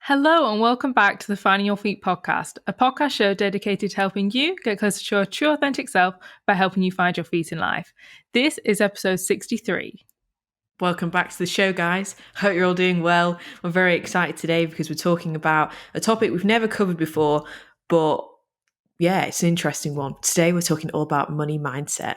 Hello and welcome back to the Finding Your Feet podcast, a podcast show dedicated to helping you get closer to your true authentic self by helping you find your feet in life. This is episode 63. Welcome back to the show, guys. Hope you're all doing well. We're very excited today because we're talking about a topic we've never covered before, but yeah, it's an interesting one. Today we're talking all about money mindset.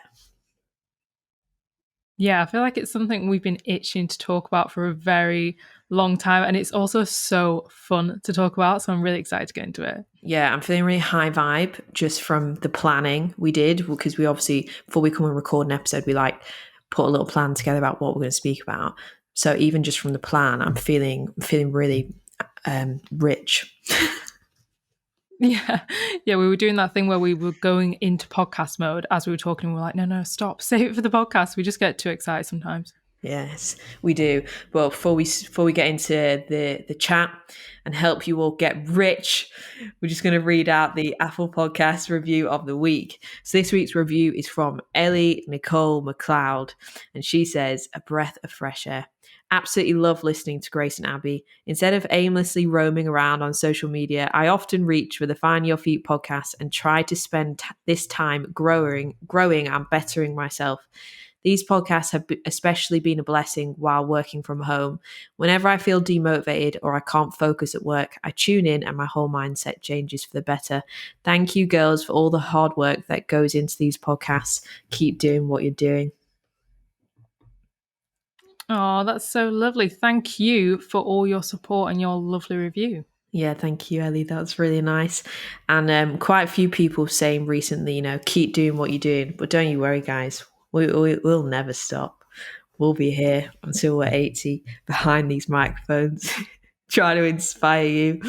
Yeah, I feel like it's something we've been itching to talk about for a very long time, and it's also so fun to talk about, so I'm really excited to get into it. Yeah, I'm feeling really high vibe just from the planning we did, because we obviously, before we come and record an episode, we put a little plan together about what we're going to speak about. So even just from the plan, I'm feeling really rich. Yeah, we were doing that thing where we were going into podcast mode as we were talking. We were like, no, stop, save it for the podcast. We just get too excited sometimes. Yes, we do. Well, before we get into the chat and help you all get rich, we're just going to read out the Apple Podcast review of the week. So this week's review is from Ellie Nicole McLeod, and she says, "A breath of fresh air. Absolutely love listening to Grace and Abby. Instead of aimlessly roaming around on social media, I often reach for the Find Your Feet podcast and try to spend this time growing and bettering myself. These podcasts have especially been a blessing while working from home. Whenever I feel demotivated or I can't focus at work, I tune in and my whole mindset changes for the better. Thank you, girls, for all the hard work that goes into these podcasts. Keep doing what you're doing." Oh, that's so lovely. Thank you for all your support and your lovely review. Yeah, thank you, Ellie. That's really nice. And quite a few people saying recently, keep doing what you're doing. But don't you worry, guys. We'll never stop. We'll be here until we're 80 behind these microphones trying to inspire you.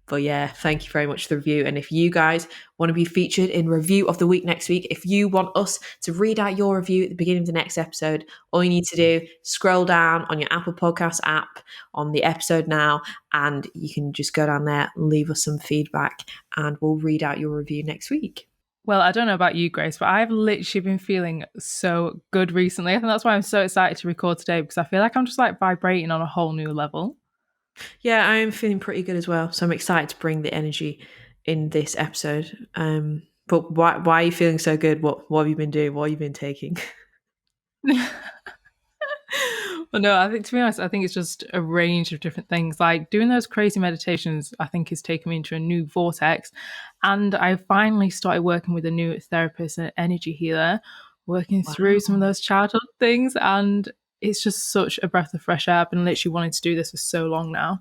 But yeah, thank you very much for the review. And if you guys want to be featured in Review of the Week next week, if you want us to read out your review at the beginning of the next episode, all you need to do, scroll down on your Apple Podcast app on the episode now, and you can just go down there, leave us some feedback, and we'll read out your review next week. Well, I don't know about you, Grace, but I've literally been feeling so good recently. I think that's why I'm so excited to record today, because I feel like I'm just like vibrating on a whole new level. Yeah, I am feeling pretty good as well. So I'm excited to bring the energy in this episode. But why are you feeling so good? What have you been doing? What have you been taking? Well, no, I think, to be honest, I think it's just a range of different things. Like doing those crazy meditations, I think has taken me into a new vortex. And I finally started working with a new therapist and energy healer, working through some of those childhood things. And it's just such a breath of fresh air. I've been literally wanting to do this for so long now.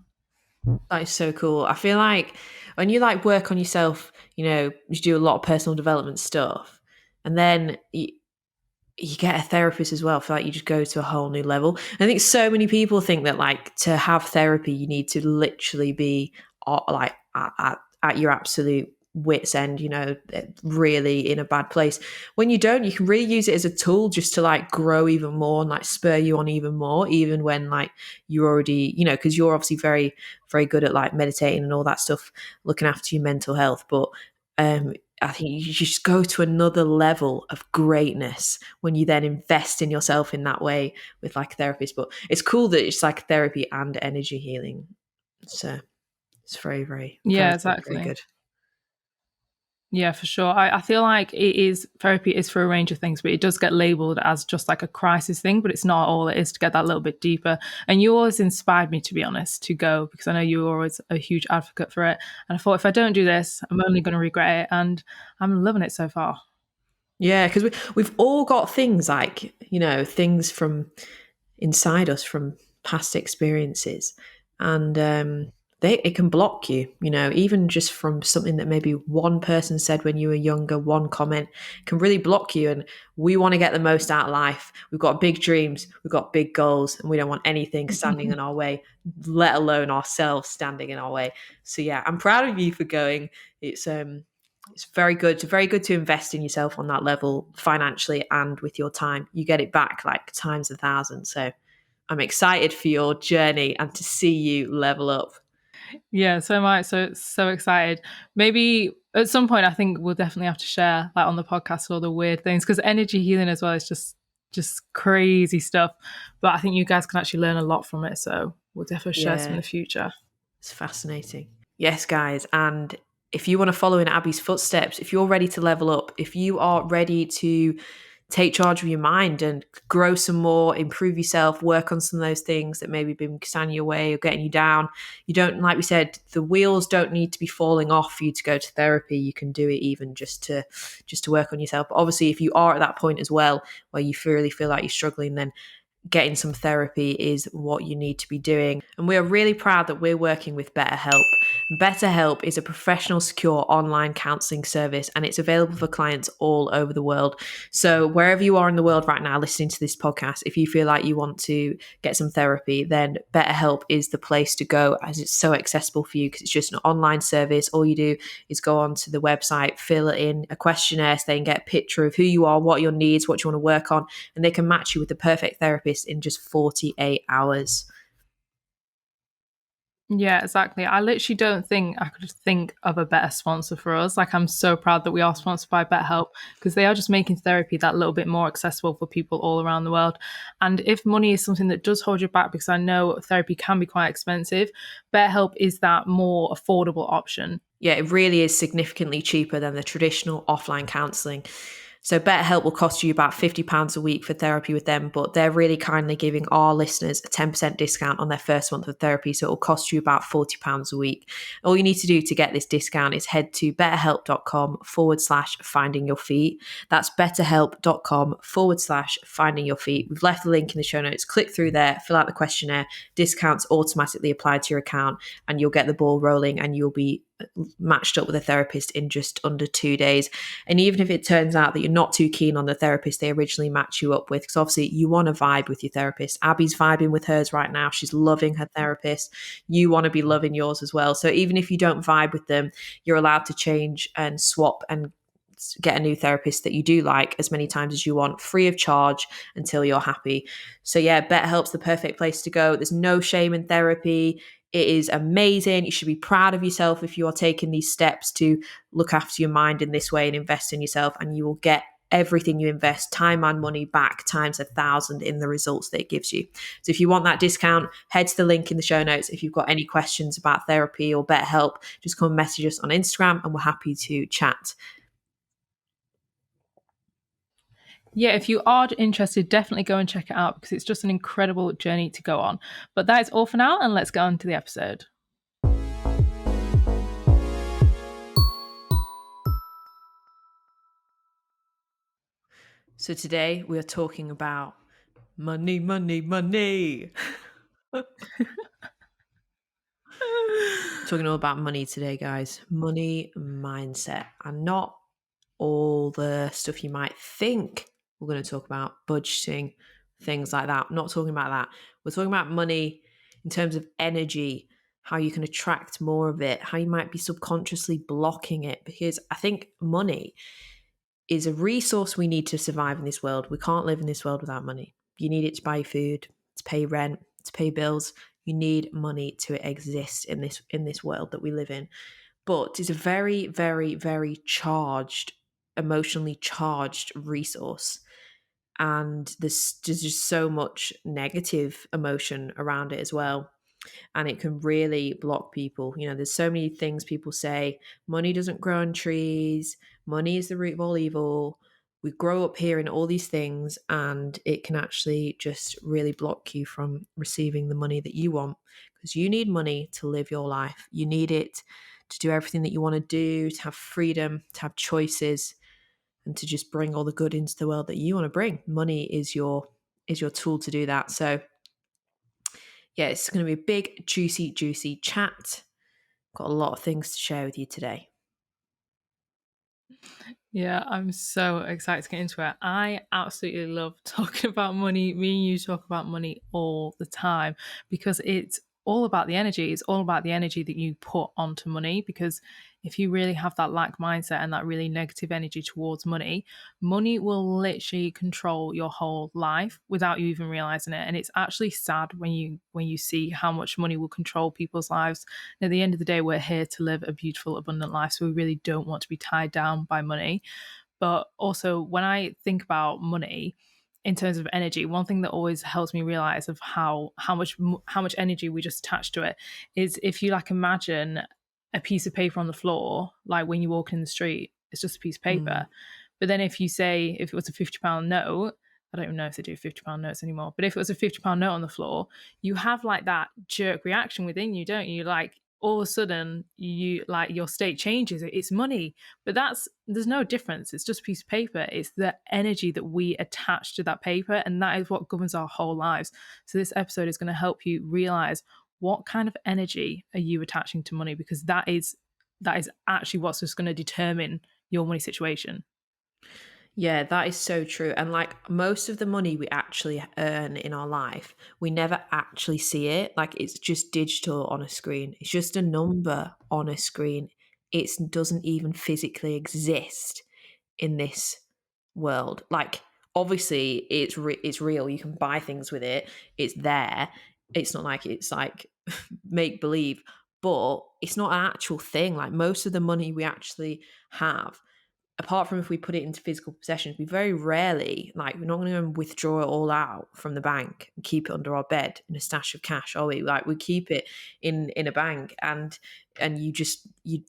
That is so cool. I feel like when you work on yourself, you do a lot of personal development stuff, and then you get a therapist as well. I feel like you just go to a whole new level. I think so many people think that to have therapy, you need to literally be at your absolute wit's end, really in a bad place. When you don't, you can really use it as a tool just to grow even more and spur you on even more, even when you're already, because you're obviously very, very good at meditating and all that stuff, looking after your mental health. But I think you just go to another level of greatness when you then invest in yourself in that way with a therapist. But it's cool that it's therapy and energy healing. So it's very, very, Yeah, very exactly. good. Yeah, for sure. I feel like therapy is for a range of things, but it does get labeled as just like a crisis thing, but it's not all it is, to get that little bit deeper. And you always inspired me, to be honest, to go, because I know you were always a huge advocate for it. And I thought, if I don't do this, I'm only going to regret it. And I'm loving it so far. Yeah, because we've all got things things from inside us from past experiences. And it can block you, even just from something that maybe one person said when you were younger, one comment can really block you. And we want to get the most out of life. We've got big dreams, we've got big goals, and we don't want anything standing in our way, let alone ourselves standing in our way. So yeah, I'm proud of you for going. It's very good. It's very good to invest in yourself on that level, financially and with your time. You get it back times 1,000. So I'm excited for your journey and to see you level up. Yeah, so am I. So excited. Maybe at some point, I think we'll definitely have to share on the podcast all the weird things, because energy healing as well is just crazy stuff. But I think you guys can actually learn a lot from it. So we'll definitely share some in the future. It's fascinating. Yes, guys. And if you want to follow in Abby's footsteps, if you're ready to level up, if you are ready to take charge of your mind and grow some more, improve yourself, work on some of those things that maybe been standing your way or getting you down. You don't, like we said, the wheels don't need to be falling off for you to go to therapy. You can do it even just to work on yourself. But obviously, if you are at that point as well, where you really feel like you're struggling, then getting some therapy is what you need to be doing. And we are really proud that we're working with BetterHelp. BetterHelp is a professional, secure online counseling service, and it's available for clients all over the world. So, wherever you are in the world right now listening to this podcast, if you feel like you want to get some therapy, then BetterHelp is the place to go, as it's so accessible for you because it's just an online service. All you do is go onto the website, fill in a questionnaire so they can get a picture of who you are, what your needs, what you want to work on, and they can match you with the perfect therapist in just 48 hours. Yeah, exactly. I literally don't think I could think of a better sponsor for us. Like, I'm so proud that we are sponsored by BetterHelp because they are just making therapy that little bit more accessible for people all around the world. And if money is something that does hold you back, because I know therapy can be quite expensive, BetterHelp is that more affordable option. Yeah, it really is significantly cheaper than the traditional offline counselling. So BetterHelp will cost you about £50 a week for therapy with them, but they're really kindly giving our listeners a 10% discount on their first month of therapy. So it will cost you about £40 a week. All you need to do to get this discount is head to betterhelp.com/finding your feet. That's betterhelp.com/finding your feet. We've left the link in the show notes. Click through there, fill out the questionnaire. Discounts automatically applied to your account, and you'll get the ball rolling and you'll be matched up with a therapist in just under 2 days. And even if it turns out that you're not too keen on the therapist they originally match you up with, because obviously you want to vibe with your therapist. Abby's vibing with hers right now. She's loving her therapist. You want to be loving yours as well. So even if you don't vibe with them, you're allowed to change and swap and get a new therapist that you do like as many times as you want, free of charge until you're happy. So yeah, BetterHelp's the perfect place to go. There's no shame in therapy. It is amazing. You should be proud of yourself if you are taking these steps to look after your mind in this way and invest in yourself, and you will get everything you invest, time and money, back times 1,000 in the results that it gives you. So if you want that discount, head to the link in the show notes. If you've got any questions about therapy or BetterHelp, just come message us on Instagram and we're happy to chat. Yeah, if you are interested, definitely go and check it out because it's just an incredible journey to go on. But that is all for now, and let's get on to the episode. So today we are talking about money, money, money. Talking all about money today, guys. Money mindset, and not all the stuff you might think we're going to talk about, budgeting, things like that. I'm not talking about that. We're talking about money in terms of energy, how you can attract more of it, how you might be subconsciously blocking it. Because I think money is a resource we need to survive in this world. We can't live in this world without money. You need it to buy food, to pay rent, to pay bills. You need money to exist in this world that we live in. But it's a very, very, very charged, emotionally charged resource. And there's just so much negative emotion around it as well, and it can really block people. You know, there's so many things people say. Money doesn't grow on trees. Money is the root of all evil. We grow up hearing all these things, and it can actually just really block you from receiving the money that you want, because you need money to live your life. You need it to do everything that you want to do, to have freedom, to have choices, and to just bring all the good into the world that you want to bring. Money is your tool to do that. So yeah, it's going to be a big, juicy chat. Got a lot of things to share with you today. Yeah, I'm so excited to get into it. I absolutely love talking about money. Me and you talk about money all the time because it's all about the energy. It's all about the energy that you put onto money. Because if you really have that lack mindset and that really negative energy towards money, money will literally control your whole life without you even realizing it. And it's actually sad when you see how much money will control people's lives. And at the end of the day, we're here to live a beautiful, abundant life. So we really don't want to be tied down by money. But also, when I think about money, in terms of energy, one thing that always helps me realize of how much energy we just attach to it is if you like imagine a piece of paper on the floor, like when you walk in the street, it's just a piece of Mm. paper. But then if you say if it was a £50 note, I don't even know if they do £50 notes anymore, but if it was a £50 note on the floor, you have like that jerk reaction within you, don't you? Like all of a sudden you like your state changes. It's money. But there's no difference. It's just a piece of paper. It's the energy that we attach to that paper, and that is what governs our whole lives. So this episode is going to help you realize what kind of energy are you attaching to money, because that is actually what's just going to determine your money situation. Yeah, that is so true. And like most of the money we actually earn in our life, we never actually see it. Like it's just digital on a screen. It's just a number on a screen. It doesn't even physically exist in this world. Like obviously it's real. You can buy things with it. It's there. It's not like it's like make believe, but it's not an actual thing. Like most of the money we actually have, apart from if we put it into physical possessions, we very rarely, like, we're not going to withdraw it all out from the bank and keep it under our bed in a stash of cash, are we? Like, we keep it in a bank, and you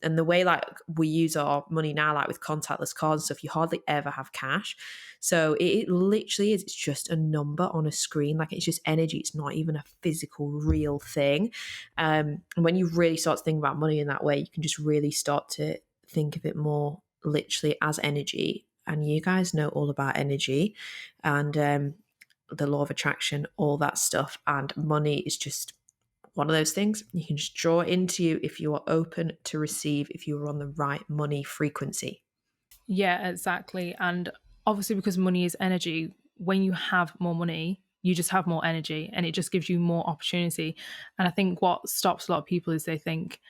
and the way like we use our money now, like with contactless cards and stuff, you hardly ever have cash. So it literally is. It's just a number on a screen. Like it's just energy. It's not even a physical, real thing. And when you really start to think about money in that way, you can just really start to think of it more literally as energy. And you guys know all about energy and the law of attraction, all that stuff. And money is just one of those things. You can just draw it into you if you are open to receive, if you are on the right money frequency. Yeah, exactly. And obviously, because money is energy, when you have more money, you just have more energy and it just gives you more opportunity. And I think what stops a lot of people is they think,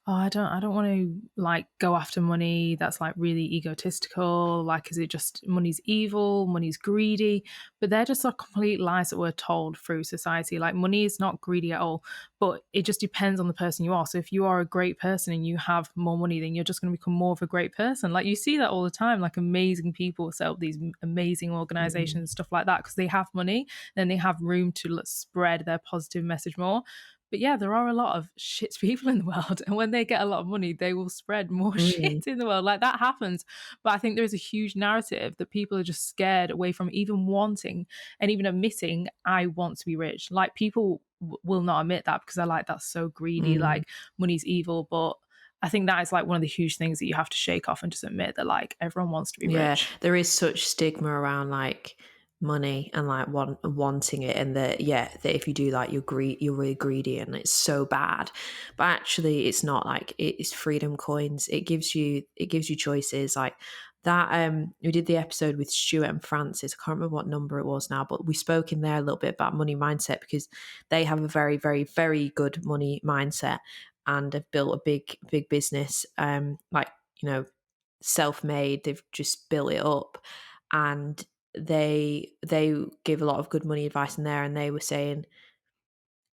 oh, I don't want to like go after money. That's like really egotistical. Like, is it just money's evil? Money's greedy? But they're just like complete lies that we're told through society. Like, money is not greedy at all, but it just depends on the person you are. So if you are a great person and you have more money, then you're just going to become more of a great person. Like you see that all the time, like amazing people set up these amazing organizations Mm. and stuff like that because they have money, then they have room to spread their positive message more. But yeah, there are a lot of shit people in the world. And when they get a lot of money, they will spread more Mm. shit in the world. Like that happens. But I think there is a huge narrative that people are just scared away from even wanting and even admitting, I want to be rich. Like people will not admit that because they're like, that's so greedy. Mm. Like money's evil. But I think that is like one of the huge things that you have to shake off and just admit that like everyone wants to be Yeah, rich. there is such stigma around like money and like wanting it, and that yeah, that if you do that, you're really greedy, and it's so bad. But actually, it's not. Like it's freedom coins. It gives you choices like that. We did the episode with Stuart and Francis. I can't remember what number it was now, but we spoke in there a little bit about money mindset because they have a very, very, very good money mindset and have built a big business. Like you know self-made, they've just built it up, and they give a lot of good money advice in there, and they were saying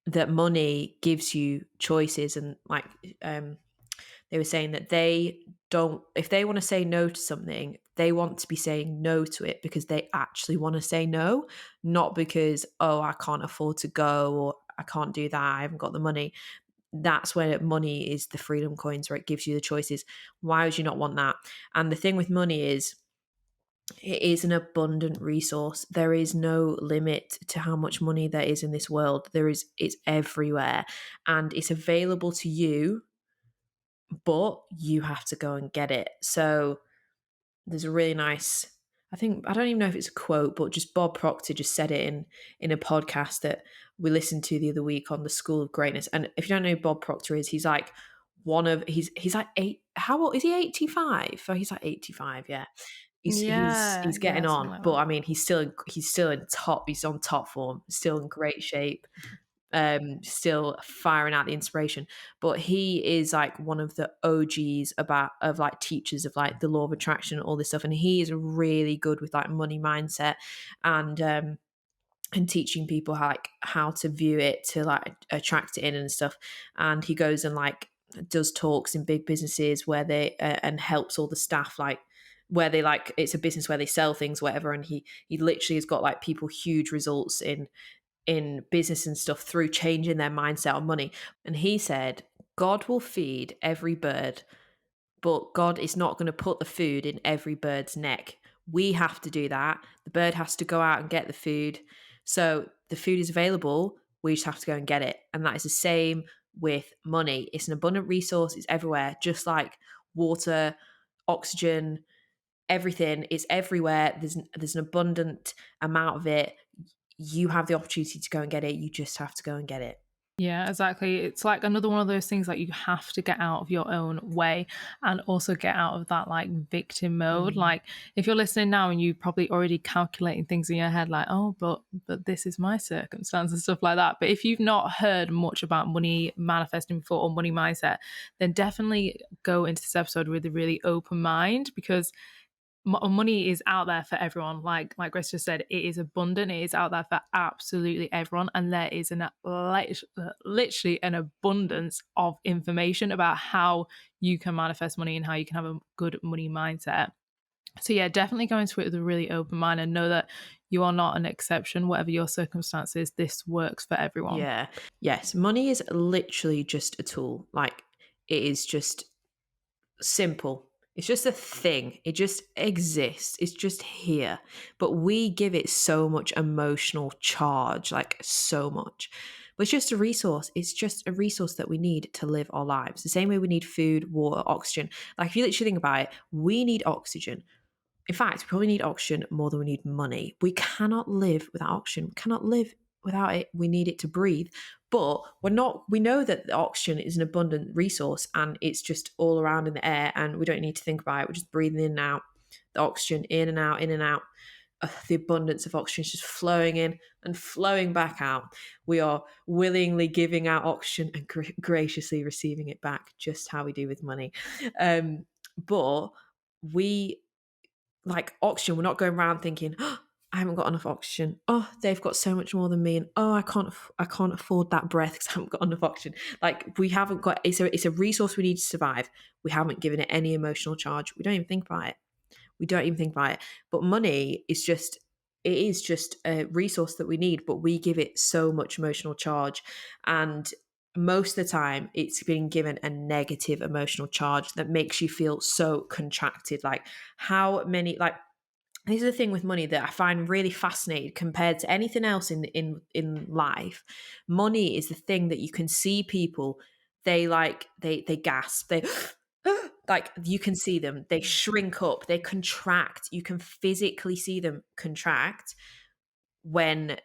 that money gives you choices, and like they were saying that they don't, if they want to say no to something, they want to be saying no to it because they actually want to say no, not because, oh, I can't afford to go, or I can't do that, I haven't got the money. That's where money is the freedom coins, where it gives you the choices. Why would you not want that? And the thing with money is it is an abundant resource. There is no limit to how much money there is in this world. It's everywhere, and it's available to you, but you have to go and get it. So there's a really nice, I think, I don't even know if it's a quote, but just Bob Proctor just said it in a podcast that we listened to the other week on the School of Greatness. And if you don't know who Bob Proctor is, he's like he's like eight, how old is he, 85? Oh, he's like 85, yeah. He's Yeah, getting yeah, something on, like but that. I mean he's on top form, still in great shape, still firing out the inspiration. But he is like one of the OGs of like teachers of like the law of attraction and all this stuff. And he is really good with like money mindset and teaching people how to view it, to like attract it in and stuff. And he goes and like does talks in big businesses where they and helps all the staff like where they like, it's a business where they sell things, whatever, and he literally has got like people huge results in business and stuff through changing their mindset on money. And he said, God will feed every bird, but God is not going to put the food in every bird's neck. We have to do that. The bird has to go out and get the food. So the food is available. We just have to go and get it. And that is the same with money. It's an abundant resource. It's everywhere, just like water, oxygen, everything. It's everywhere. There's an abundant amount of it. You have the opportunity to go and get it. You just have to go and get it. Yeah, exactly. It's like another one of those things like you have to get out of your own way and also get out of that like victim mode. Mm. Like if you're listening now and you probably already calculating things in your head like, oh, but this is my circumstance and stuff like that. But if you've not heard much about money manifesting before or money mindset, then definitely go into this episode with a really open mind because money is out there for everyone. Like Grace just said, it is abundant. It is out there for absolutely everyone, and there is literally an abundance of information about how you can manifest money and how you can have a good money mindset. So yeah, definitely go into it with a really open mind and know that you are not an exception. Whatever your circumstances, this works for everyone. Yeah. Yes. Money is literally just a tool. Like, it is just simple. It's just a thing. It just exists. It's just here. But we give it so much emotional charge, like so much. But it's just a resource. It's just a resource that we need to live our lives. The same way we need food, water, oxygen. Like, if you literally think about it, we need oxygen. In fact, we probably need oxygen more than we need money. We cannot live without oxygen. We cannot live without it. We need it to breathe. But we know that the oxygen is an abundant resource and it's just all around in the air and we don't need to think about it. We're just breathing in and out. The oxygen in and out, in and out. The abundance of oxygen is just flowing in and flowing back out. We are willingly giving out oxygen and graciously receiving it back, just how we do with money. But we like oxygen, we're not going around thinking, oh, I haven't got enough oxygen. Oh, they've got so much more than me, and oh, I can't afford that breath because I haven't got enough oxygen. Like we haven't got. It's a resource we need to survive. We haven't given it any emotional charge. We don't even think about it. We don't even think about it. But money is just. It is just a resource that we need, but we give it so much emotional charge, and most of the time it's been given a negative emotional charge that makes you feel so contracted. Like how many like this is the thing with money that I find really fascinating compared to anything else in life. Money is the thing that you can see people, they gasp, they like you can see them, they shrink up, they contract. You can physically see them contract when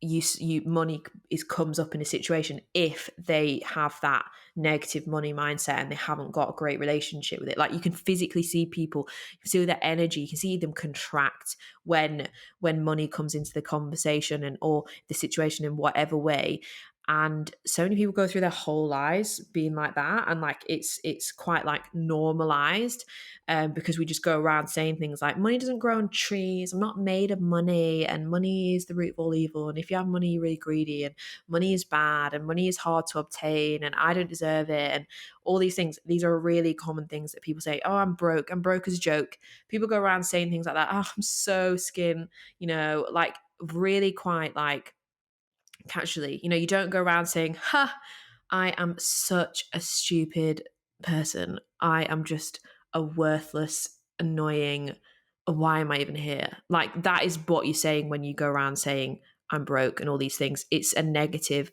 you money is comes up in a situation if they have that negative money mindset and they haven't got a great relationship with it. Like you can physically see people, you can see their energy, you can see them contract when money comes into the conversation and or the situation in whatever way. And so many people go through their whole lives being like that, and like it's quite like normalized, because we just go around saying things like money doesn't grow on trees, I'm not made of money, and money is the root of all evil, and if you have money you're really greedy, and money is bad, and money is hard to obtain, and I don't deserve it, and all these things. These are really common things that people say. Oh, I'm broke as a joke. People go around saying things like that. Oh, I'm so skin, like really quite like casually. You don't go around saying, ha, I am such a stupid person. I am just a worthless, annoying, why am I even here? Like that is what you're saying when you go around saying I'm broke and all these things. It's a negative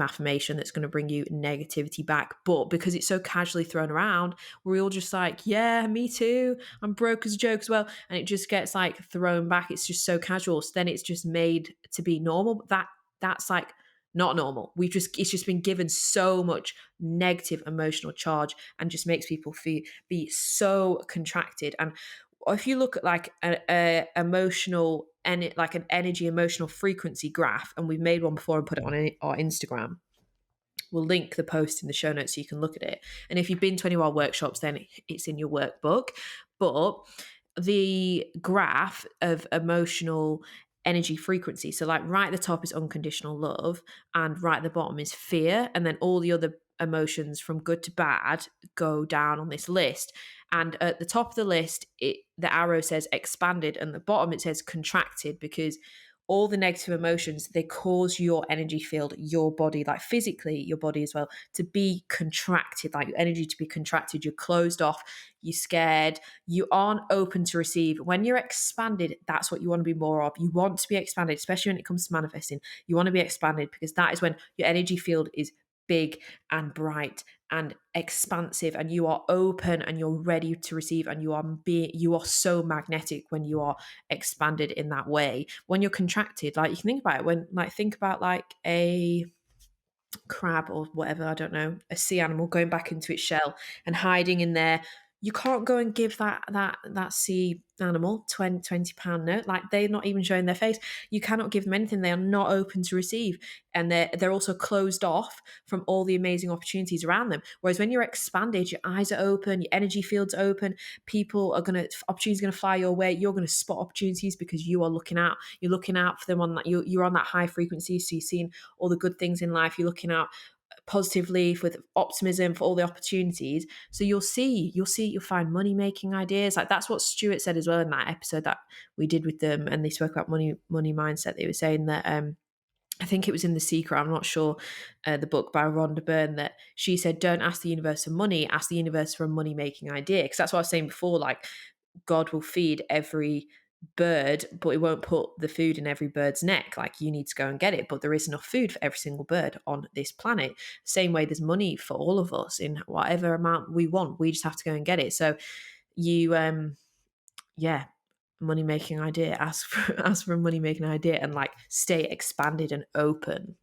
affirmation that's going to bring you negativity back. But because it's so casually thrown around, we're all just like, yeah, me too. I'm broke as a joke as well. And it just gets like thrown back. It's just so casual. So then it's just made to be normal. But that's like not normal. It's just been given so much negative emotional charge and just makes people be so contracted. And if you look at like a emotional and like an energy emotional frequency graph, and we've made one before and put it on our Instagram. We'll link the post in the show notes so you can look at it. And if you've been to any of our workshops, then it's in your workbook. But the graph of emotional energy frequency, so like right at the top is unconditional love, and right at the bottom is fear, and then all the other emotions from good to bad go down on this list. And at the top of the list, the arrow says expanded, and the bottom it says contracted, because all the negative emotions, they cause your energy field, your body, like physically your body as well, to be contracted, like your energy to be contracted. You're closed off, you're scared, you aren't open to receive. When you're expanded, that's what you want to be more of. You want to be expanded, especially when it comes to manifesting. You want to be expanded, because that is when your energy field is big and bright and expansive, and you are open and you're ready to receive, and you are so magnetic when you are expanded in that way. When you're contracted, like, you can think about it, when, like, think about like a crab or whatever, I don't know, a sea animal going back into its shell and hiding in there. You can't go and give that sea animal £20 note. Like, they're not even showing their face. You cannot give them anything. They are not open to receive. And they're also closed off from all the amazing opportunities around them. Whereas when you're expanded, your eyes are open, your energy field's open, opportunities are gonna fly your way. You're gonna spot opportunities because you are you're looking out for them on that. You're on that high frequency. So you're seeing all the good things in life. You're looking out positively with optimism for all the opportunities. So you'll find money making ideas. Like, that's what Stuart said as well in that episode that we did with them, and they spoke about money mindset. They were saying that I think it was in The Secret, I'm not sure, the book by Rhonda Byrne, that she said, don't ask the universe for money, ask the universe for a money making idea. Because that's what I was saying before, like, God will feed every bird, but it won't put the food in every bird's neck. Like, you need to go and get it, but there is enough food for every single bird on this planet. Same way there's money for all of us in whatever amount we want. We just have to go and get it. So you yeah, money making idea, ask for a money making idea, and, like, stay expanded and open.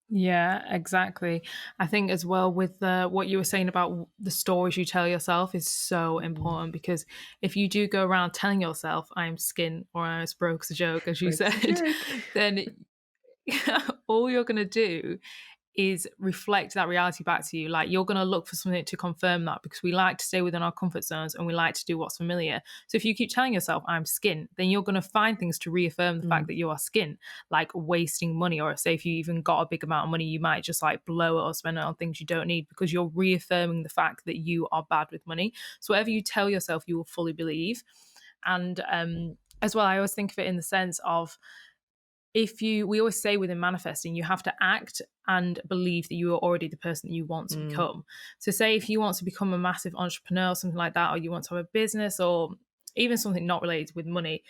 Yeah, exactly. I think as well with what you were saying about the stories you tell yourself is so Mm. important, because if you do go around telling yourself I'm skin or I'm as broke as a joke, as you Breaks a said, joke. then all you're going to do is reflect that reality back to you. Like, you're going to look for something to confirm that, because we like to stay within our comfort zones and we like to do what's familiar. So if you keep telling yourself I'm skin, then you're going to find things to reaffirm the fact Mm. that you are skin, like wasting money, or say if you even got a big amount of money, you might just like blow it or spend it on things you don't need, because you're reaffirming the fact that you are bad with money. So whatever you tell yourself, you will fully believe. And as well, I always think of it in the sense of, we always say within manifesting, you have to act and believe that you are already the person that you want to Mm. become. So say if you want to become a massive entrepreneur or something like that, or you want to have a business, or even something not related with money,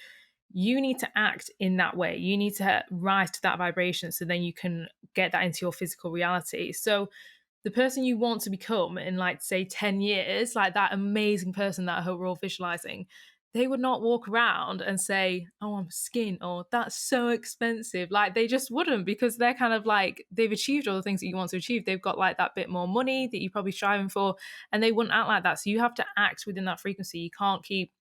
you need to act in that way. You need to rise to that vibration, so then you can get that into your physical reality. So the person you want to become in, like, say 10 years, like that amazing person that I hope we're all visualizing, they would not walk around and say, oh, I'm skin, or that's so expensive. Like, they just wouldn't, because they're kind of like, they've achieved all the things that you want to achieve. They've got like that bit more money that you're probably striving for, and they wouldn't act like that. So you have to act within that frequency. You can't keep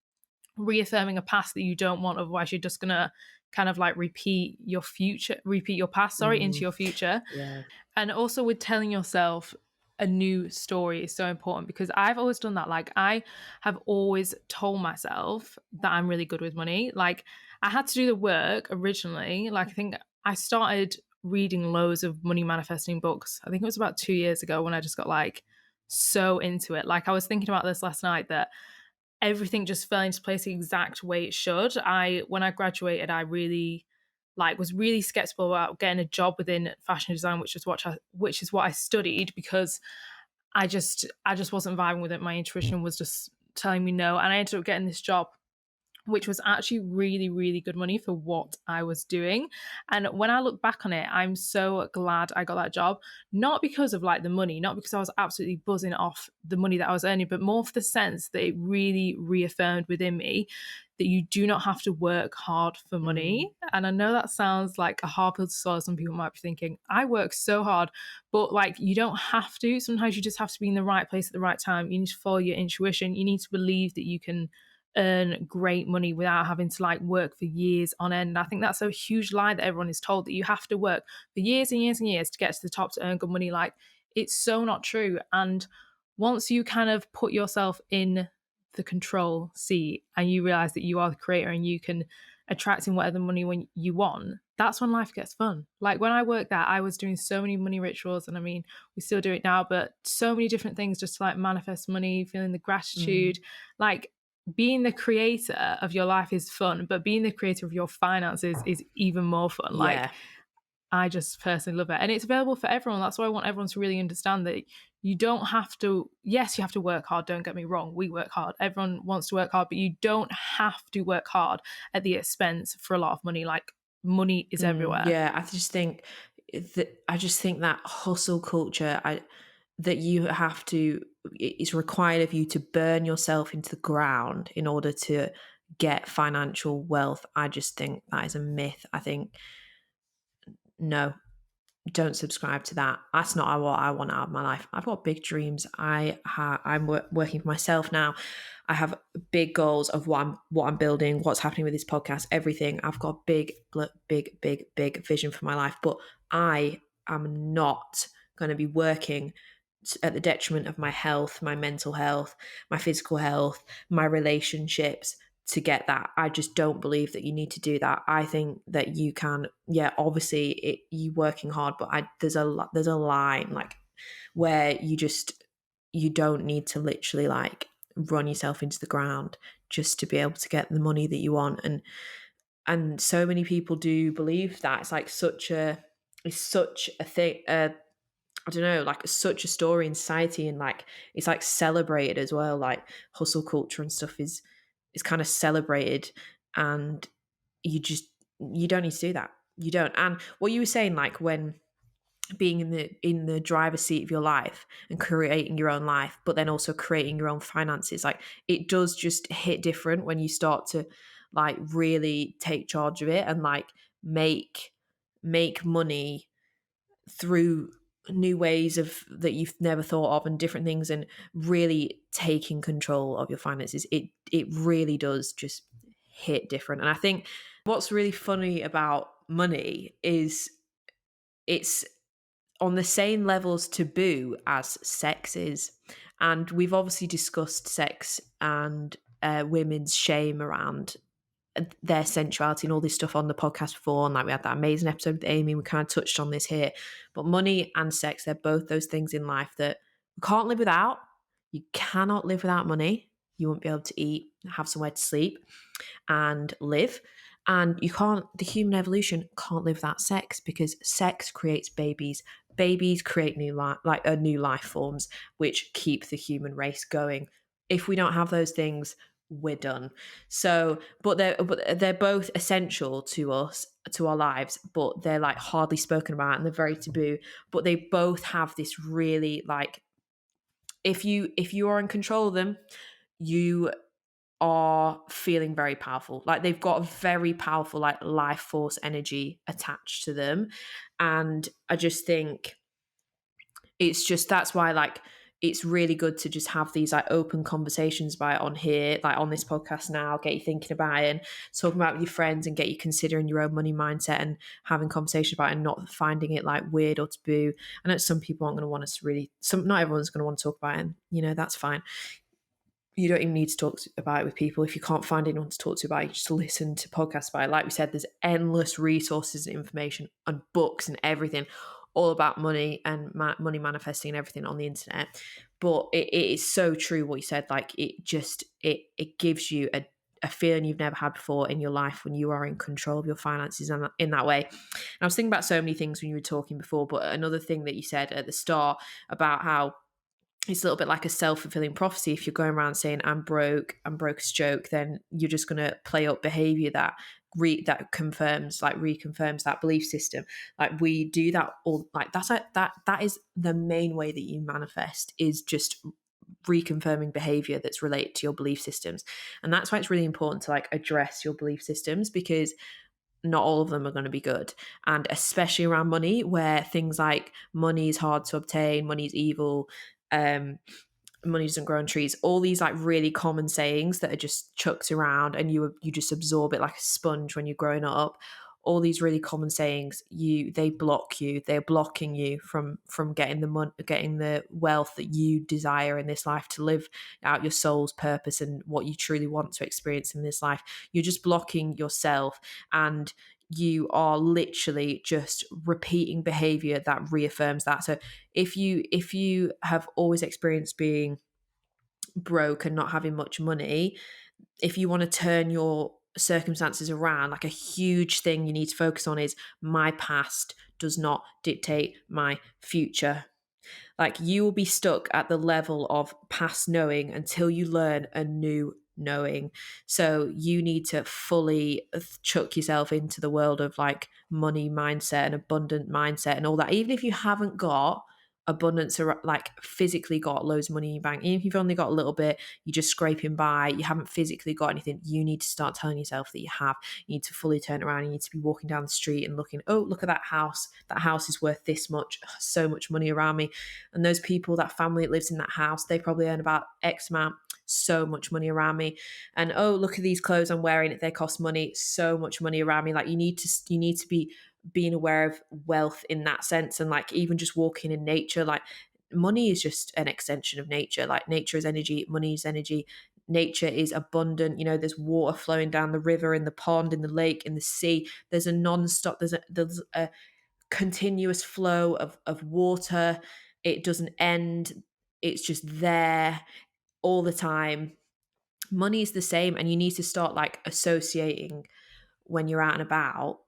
reaffirming a past that you don't want. Otherwise, you're just gonna kind of like repeat your past, sorry, into Mm. your future. Yeah. And also with telling yourself a new story is so important, because I've always done that. Like, I have always told myself that I'm really good with money. Like, I had to do the work originally. Like, I think I started reading loads of money manifesting books. I think it was about 2 years ago when I just got like so into it. Like, I was thinking about this last night, that everything just fell into place the exact way it should. When I graduated, I really was really skeptical about getting a job within fashion design, which is what I studied, because I just wasn't vibing with it. My intuition was just telling me no, and I ended up getting this job, which was actually really, really good money for what I was doing. And when I look back on it, I'm so glad I got that job. Not because of like the money, not because I was absolutely buzzing off the money that I was earning, but more for the sense that it really reaffirmed within me that you do not have to work hard for Mm. money. And I know that sounds like a hard pill to swallow. Some people might be thinking, I work so hard, but like, you don't have to. Sometimes you just have to be in the right place at the right time. You need to follow your intuition. You need to believe that you can earn great money without having to like work for years on end. I think that's a huge lie that everyone is told, that you have to work for years and years and years to get to the top to earn good money. Like, it's so not true. And once you kind of put yourself in the control seat and you realize that you are the creator and you can attract in whatever money when you want, that's when life gets fun. Like when I worked there, I was doing so many money rituals, and I mean, we still do it now, but so many different things just to like manifest money, feeling the gratitude. Mm, Like being the creator of your life is fun, but being the creator of your finances is even more fun. Like yeah. I just personally love it. And it's available for everyone. That's why I want everyone to really understand that you don't have to, yes, you have to work hard. Don't get me wrong. We work hard. Everyone wants to work hard, but you don't have to work hard at the expense for a lot of money. Like money is everywhere. Yeah, I just think that hustle culture, that you have to, it's required of you to burn yourself into the ground in order to get financial wealth. I just think that is a myth. I think no, don't subscribe to that. That's not what I want out of my life. I've got big dreams. I'm working for myself now. I have big goals of what I'm building, what's happening with this podcast, everything. I've got big vision for my life. But I am not going to be working at the detriment of my health, my mental health, my physical health, my relationships to get that. I just don't believe that you need to do that. I think that you can, yeah, obviously you working hard, but there's a line like where you don't need to literally like run yourself into the ground just to be able to get the money that you want. And so many people do believe that. It's such a thing, I don't know, like such a story in society, and like it's like celebrated as well. Like hustle culture and stuff is kind of celebrated, and you just you don't need to do that. You don't. And what you were saying, like when being in the driver's seat of your life and creating your own life, but then also creating your own finances, like it does just hit different when you start to like really take charge of it and like make money through new ways of that you've never thought of and different things, and really taking control of your finances. It really does just hit different. And I think what's really funny about money is it's on the same levels taboo as sex is. And we've obviously discussed sex and women's shame around their sensuality and all this stuff on the podcast before. And like we had that amazing episode with Amy, we kind of touched on this here. But money and sex, they're both those things in life that we can't live without. You cannot live without money. You won't be able to eat, have somewhere to sleep, and live. And you can't, the human evolution can't live without sex, because sex creates babies. Babies create new life forms, which keep the human race going. If we don't have those things, we're done. So, but they're both essential to us, to our lives, but they're like hardly spoken about and they're very taboo. But they both have this really like, if you are in control of them, you are feeling very powerful. Like they've got a very powerful like life force energy attached to them. And I just think it's just, that's why like it's really good to just have these like open conversations about it on here, like on this podcast now, get you thinking about it and talking about it with your friends, and get you considering your own money mindset and having conversations about it and not finding it like weird or taboo. I know some people aren't going to want us to really, not everyone's going to want to talk about it, and that's fine. You don't even need to talk about it with people. If you can't find anyone to talk to about it, you just listen to podcasts about it. Like we said, there's endless resources and information and books and everything all about money and money manifesting and everything on the internet. But it is so true what you said. Like it gives you a feeling you've never had before in your life when you are in control of your finances and in that way. And I was thinking about so many things when you were talking before, but another thing that you said at the start about how it's a little bit like a self-fulfilling prophecy. If you're going around saying I'm broke as a joke, then you're just going to play up behavior that reconfirms that belief system. Like we do that all, like that is the main way that you manifest, is just reconfirming behavior that's related to your belief systems. And that's why it's really important to like address your belief systems, because not all of them are going to be good. And especially around money, where things like money is hard to obtain, money is evil, money doesn't grow on trees, all these like really common sayings that are just chucked around, and you just absorb it like a sponge when you're growing up. All these really common sayings, they're blocking you from getting the wealth that you desire in this life, to live out your soul's purpose and what you truly want to experience in this life. You're just blocking yourself, and you are literally just repeating behavior that reaffirms that. So if you have always experienced being broke and not having much money, if you want to turn your circumstances around, like a huge thing you need to focus on is my past does not dictate my future. Like you will be stuck at the level of past knowing until you learn a new knowing. So you need to fully chuck yourself into the world of like money mindset and abundant mindset and all that. Even if you haven't got abundance or like physically got loads of money in your bank, even if you've only got a little bit, you're just scraping by, you haven't physically got anything, you need to start telling yourself that you have. You need to fully turn around. You need to be walking down the street and looking, oh, look at that house. That house is worth this much, so much money around me. And those people, that family that lives in that house, they probably earn about X amount, so much money around me. And oh, look at these clothes I'm wearing, they cost money, so much money around me. Like you need to be being aware of wealth in that sense. And like even just walking in nature, like money is just an extension of nature. Like nature is energy, money is energy. Nature is abundant. There's water flowing down the river, in the pond, in the lake, in the sea. There's a non-stop, there's a continuous flow of water. It doesn't end. It's just there all the time. Money is the same, and you need to start like associating when you're out and about,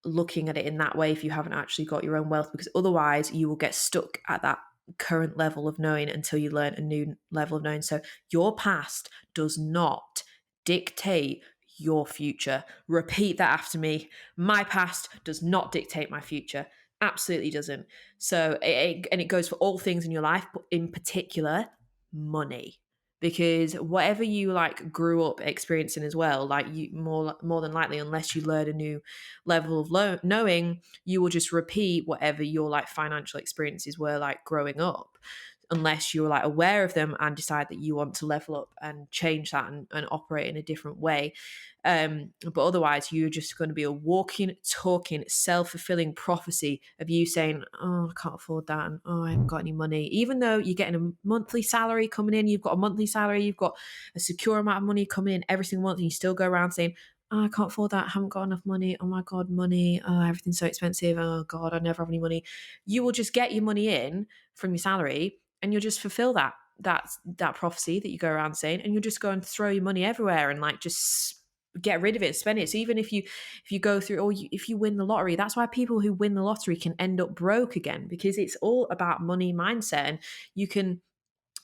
looking at it in that way if you haven't actually got your own wealth, because otherwise you will get stuck at that current level of knowing until you learn a new level of knowing. So your past does not dictate your future. Repeat that after me. My past does not dictate my future. Absolutely doesn't. So and it goes for all things in your life, but in particular money, because whatever you like grew up experiencing as well, like you more than likely, unless you learn a new level of knowing, you will just repeat whatever your like financial experiences were like growing up, unless you're like aware of them and decide that you want to level up and change that and operate in a different way. But otherwise you're just going to be a walking, talking, self-fulfilling prophecy of you saying, oh, I can't afford that, and oh, I haven't got any money. Even though you're getting a monthly salary coming in, you've got a monthly salary, you've got a secure amount of money coming in every single month, and you still go around saying, oh, I can't afford that, I haven't got enough money, oh my god, money, oh, everything's so expensive, oh god, I never have any money. You will just get your money in from your salary, and you'll just fulfill that prophecy that you go around saying, and you'll just go and throw your money everywhere and like just get rid of it, spend it. So even if you go through, or if you win the lottery, that's why people who win the lottery can end up broke again, because it's all about money mindset. And you can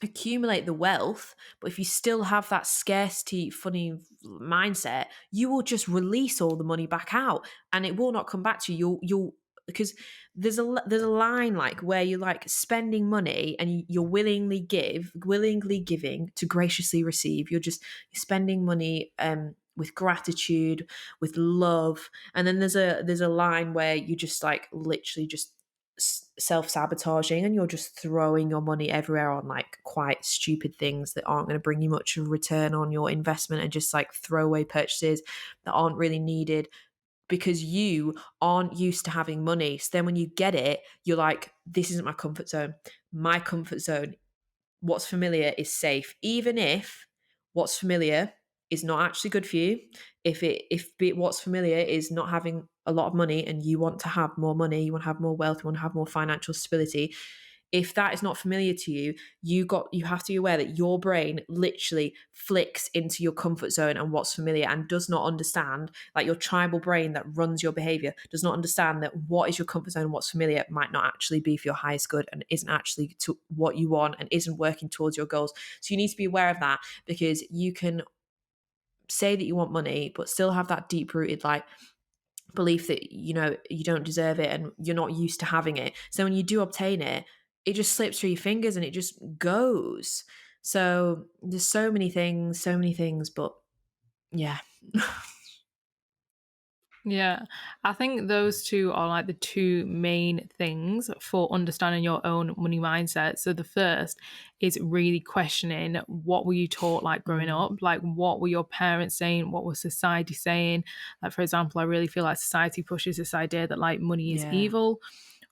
accumulate the wealth, but if you still have that scarcity funny mindset, you will just release all the money back out, and it will not come back to you. You'll because there's a line like where you're like spending money and you're willingly giving to graciously receive. You're spending money with gratitude, with love. And then there's a line where you just like literally just self-sabotaging, and you're just throwing your money everywhere on like quite stupid things that aren't going to bring you much return on your investment, and just like throwaway purchases that aren't really needed because you aren't used to having money. So then when you get it, you're like, this isn't my comfort zone. My comfort zone, what's familiar, is safe, even if what's familiar is not actually good for you. If what's familiar is not having a lot of money, and you want to have more money, you want to have more wealth, you want to have more financial stability, if that is not familiar to you, you have to be aware that your brain literally flicks into your comfort zone and what's familiar, and does not understand, like your tribal brain that runs your behavior does not understand that what is your comfort zone and what's familiar might not actually be for your highest good, and isn't actually to what you want, and isn't working towards your goals. So you need to be aware of that, because you can say that you want money but still have that deep rooted like belief that you don't deserve it and you're not used to having it. So when you do obtain it, it just slips through your fingers and it just goes. So there's so many things, but yeah. Yeah, I think those two are like the two main things for understanding your own money mindset. So the first is really questioning what were you taught like growing Mm, up? Like what were your parents saying? What was society saying? Like for example, I really feel like society pushes this idea that like money is yeah. evil.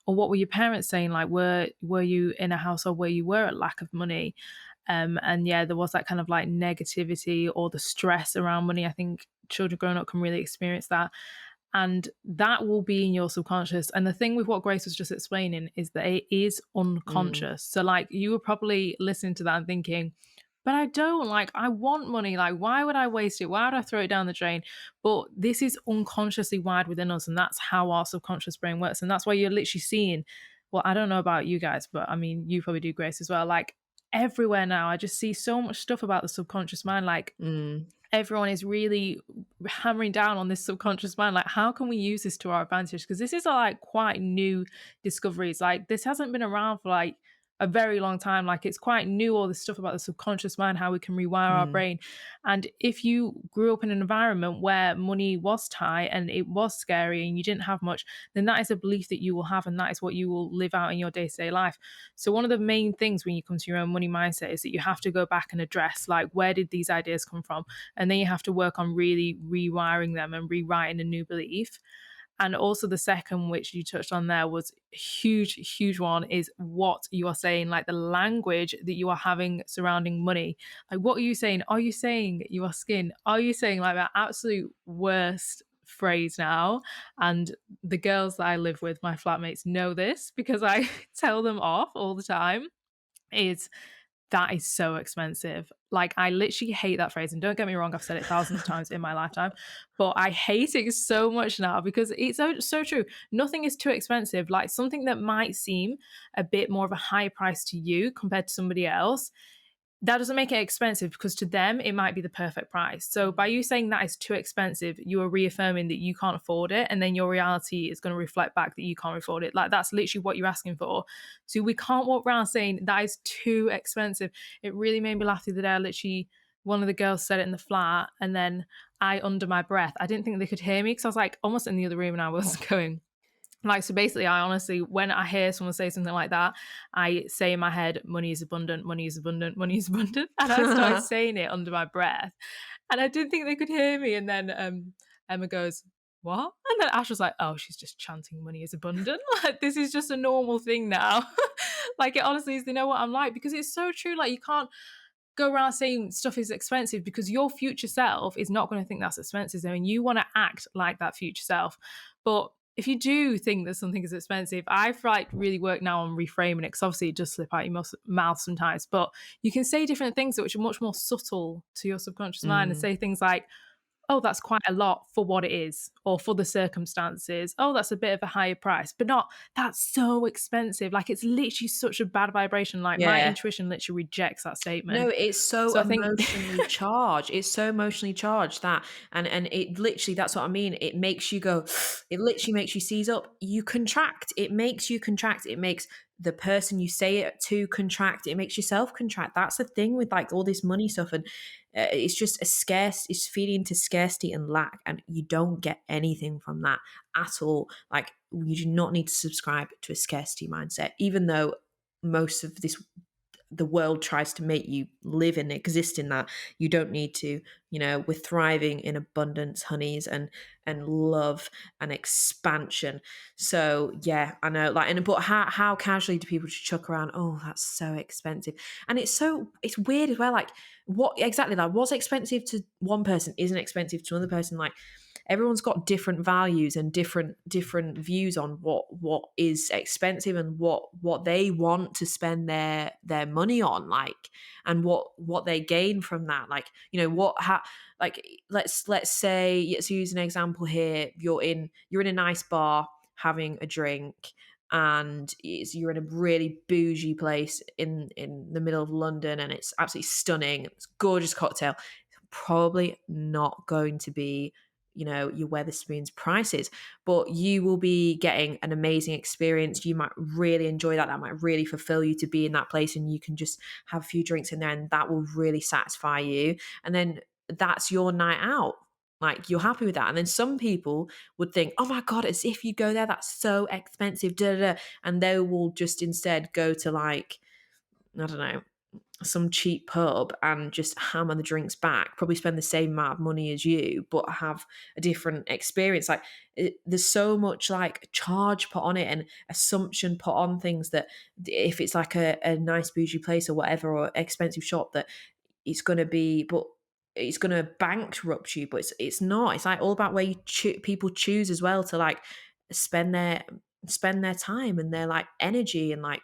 Or what were your parents saying? Like were you in a household where you were at lack of money? And yeah, there was that kind of like negativity or the stress around money. I think children growing up can really experience that. And that will be in your subconscious. And the thing with what Grace was just explaining is that it is Mm, unconscious. So, like, you were probably listening to that and thinking, but I don't, like, I want money. Like, why would I waste it? Why would I throw it down the drain? But this is unconsciously wired within us. And that's how our subconscious brain works. And that's why you're literally seeing, well, I don't know about you guys, but I mean, you probably do, Grace, as well. Like, everywhere now, I just see so much stuff about the subconscious mind. Like, mm, everyone is really hammering down on this subconscious mind, like how can we use this to our advantage, because this is like quite new discoveries. Like, this hasn't been around for like a very long time. Like, it's quite new, all this stuff about the subconscious mind, how we can rewire our mm. brain. And if you grew up in an environment where money was tight and it was scary and you didn't have much, then that is a belief that you will have, and that is what you will live out in your day-to-day life. So one of the main things when you come to your own money mindset is that you have to go back and address, like, where did these ideas come from? And then you have to work on really rewiring them and rewriting a new belief. And also the second, which you touched on there, was huge one, is what you are saying, like the language that you are having surrounding money. Like, what are you saying? Are you saying you are skin? Are you saying like that absolute worst phrase now? And the girls that I live with, my flatmates, know this because I tell them off all the time. Is that is so expensive. Like, I literally hate that phrase. And don't get me wrong, I've said it thousands of times in my lifetime, but I hate it so much now because it's so true. Nothing is too expensive. Like, something that might seem a bit more of a high price to you compared to somebody else, that doesn't make it expensive, because to them it might be the perfect price. So by you saying that is too expensive, you are reaffirming that you can't afford it, and then your reality is going to reflect back that you can't afford it. Like, that's literally what you're asking for. So we can't walk around saying that is too expensive. It really made me laugh the other day. I literally, one of the girls said it in the flat, and then I, under my breath, I didn't think they could hear me because I was like almost in the other room, and I was going like, so basically, I honestly, when I hear someone say something like that, I say in my head, money is abundant, money is abundant, money is abundant. And I started saying it under my breath. And I didn't think they could hear me. And then Emma goes, what? And then Ash was like, oh, she's just chanting money is abundant. Like, this is just a normal thing now. Like, it honestly is, they know what I'm like, because it's so true. Like, you can't go around saying stuff is expensive, because your future self is not going to think that's expensive. I mean, you want to act like that future self. But if you do think that something is expensive, I've like really worked now on reframing it, because obviously it does slip out your mouth sometimes. But you can say different things which are much more subtle to your subconscious mind, and Mm. say things like, oh, that's quite a lot for what it is, or for the circumstances. Oh, that's a bit of a higher price, but not, that's so expensive. Like, it's literally such a bad vibration. Like, my Yeah. intuition literally rejects that No, statement. it's so So I think, emotionally charged. It's so emotionally charged that, and it literally, that's what I mean. It makes you go, it literally makes you seize up. You contract. It makes you contract. It makes the person you say it to contract. It makes yourself contract. That's the thing with like all this money stuff, and it's just a scarce. It's feeding into scarcity and lack, and you don't get anything from that at all. Like, you do not need to subscribe to a scarcity mindset, even though most of this, the world tries to make you live and exist in that. You don't need to. We're thriving in abundance, honeys, and love and expansion. So yeah, I know, like, and but how casually do people just chuck around, oh, that's so expensive? And it's weird as well, like, what exactly, like, what's expensive to one person isn't expensive to another person. Like, everyone's got different values and different views on what is expensive, and what they want to spend their money on, like, and what they gain from that. Like, what how like, let's say, let's use an example here. You're in a nice bar having a drink, and you're in a really bougie place in the middle of London, and it's absolutely stunning. It's a gorgeous cocktail. Probably not going to be, your Weatherspoons prices, but you will be getting an amazing experience. You might really enjoy that. That might really fulfill you to be in that place, and you can just have a few drinks in there, and that will really satisfy you. And then that's your night out. Like, you're happy with that. And then some people would think, oh my God, as if you go there, that's so expensive, da, da, da. And they will just instead go to, like, I don't know, some cheap pub and just hammer the drinks back, probably spend the same amount of money as you, but have a different experience. Like, there's so much like charge put on it and assumption put on things, that if it's like a nice bougie place or whatever, or expensive shop, that it's going to be. But it's going to bankrupt you, but it's not. It's like all about where people choose as well to like spend their spend their time and their like energy and like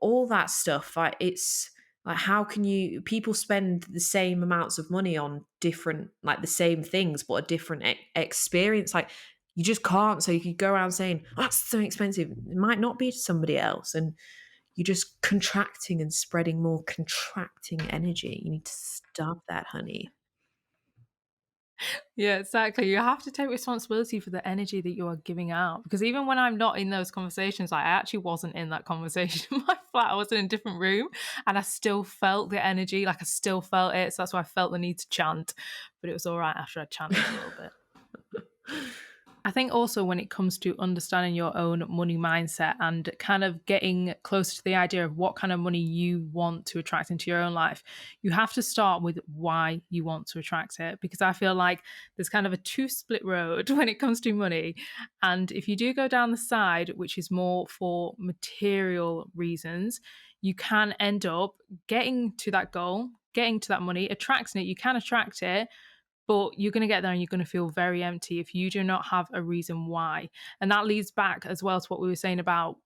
all that stuff. Like it's like how can you people spend the same amounts of money on different like the same things but a different experience? Like you just can't. So you could go around saying, oh, that's so expensive. It might not be to somebody else, and you're just contracting and spreading more contracting energy. You need to stop that, honey. Yeah, exactly. You have to take responsibility for the energy that you are giving out. Because even when I'm not in those conversations, like I actually wasn't in that conversation in my flat, I was in a different room and I still felt the energy, like I still felt it. So that's why I felt the need to chant. But it was all right after I chanted a little bit. I think also when it comes to understanding your own money mindset and kind of getting closer to the idea of what kind of money you want to attract into your own life, you have to start with why you want to attract it. Because I feel like there's kind of a two split road when it comes to money. And if you do go down the side, which is more for material reasons, you can end up getting to that goal, getting to that money, attracting it. You can attract it, but you're going to get there and you're going to feel very empty if you do not have a reason why. And that leads back as well to what we were saying about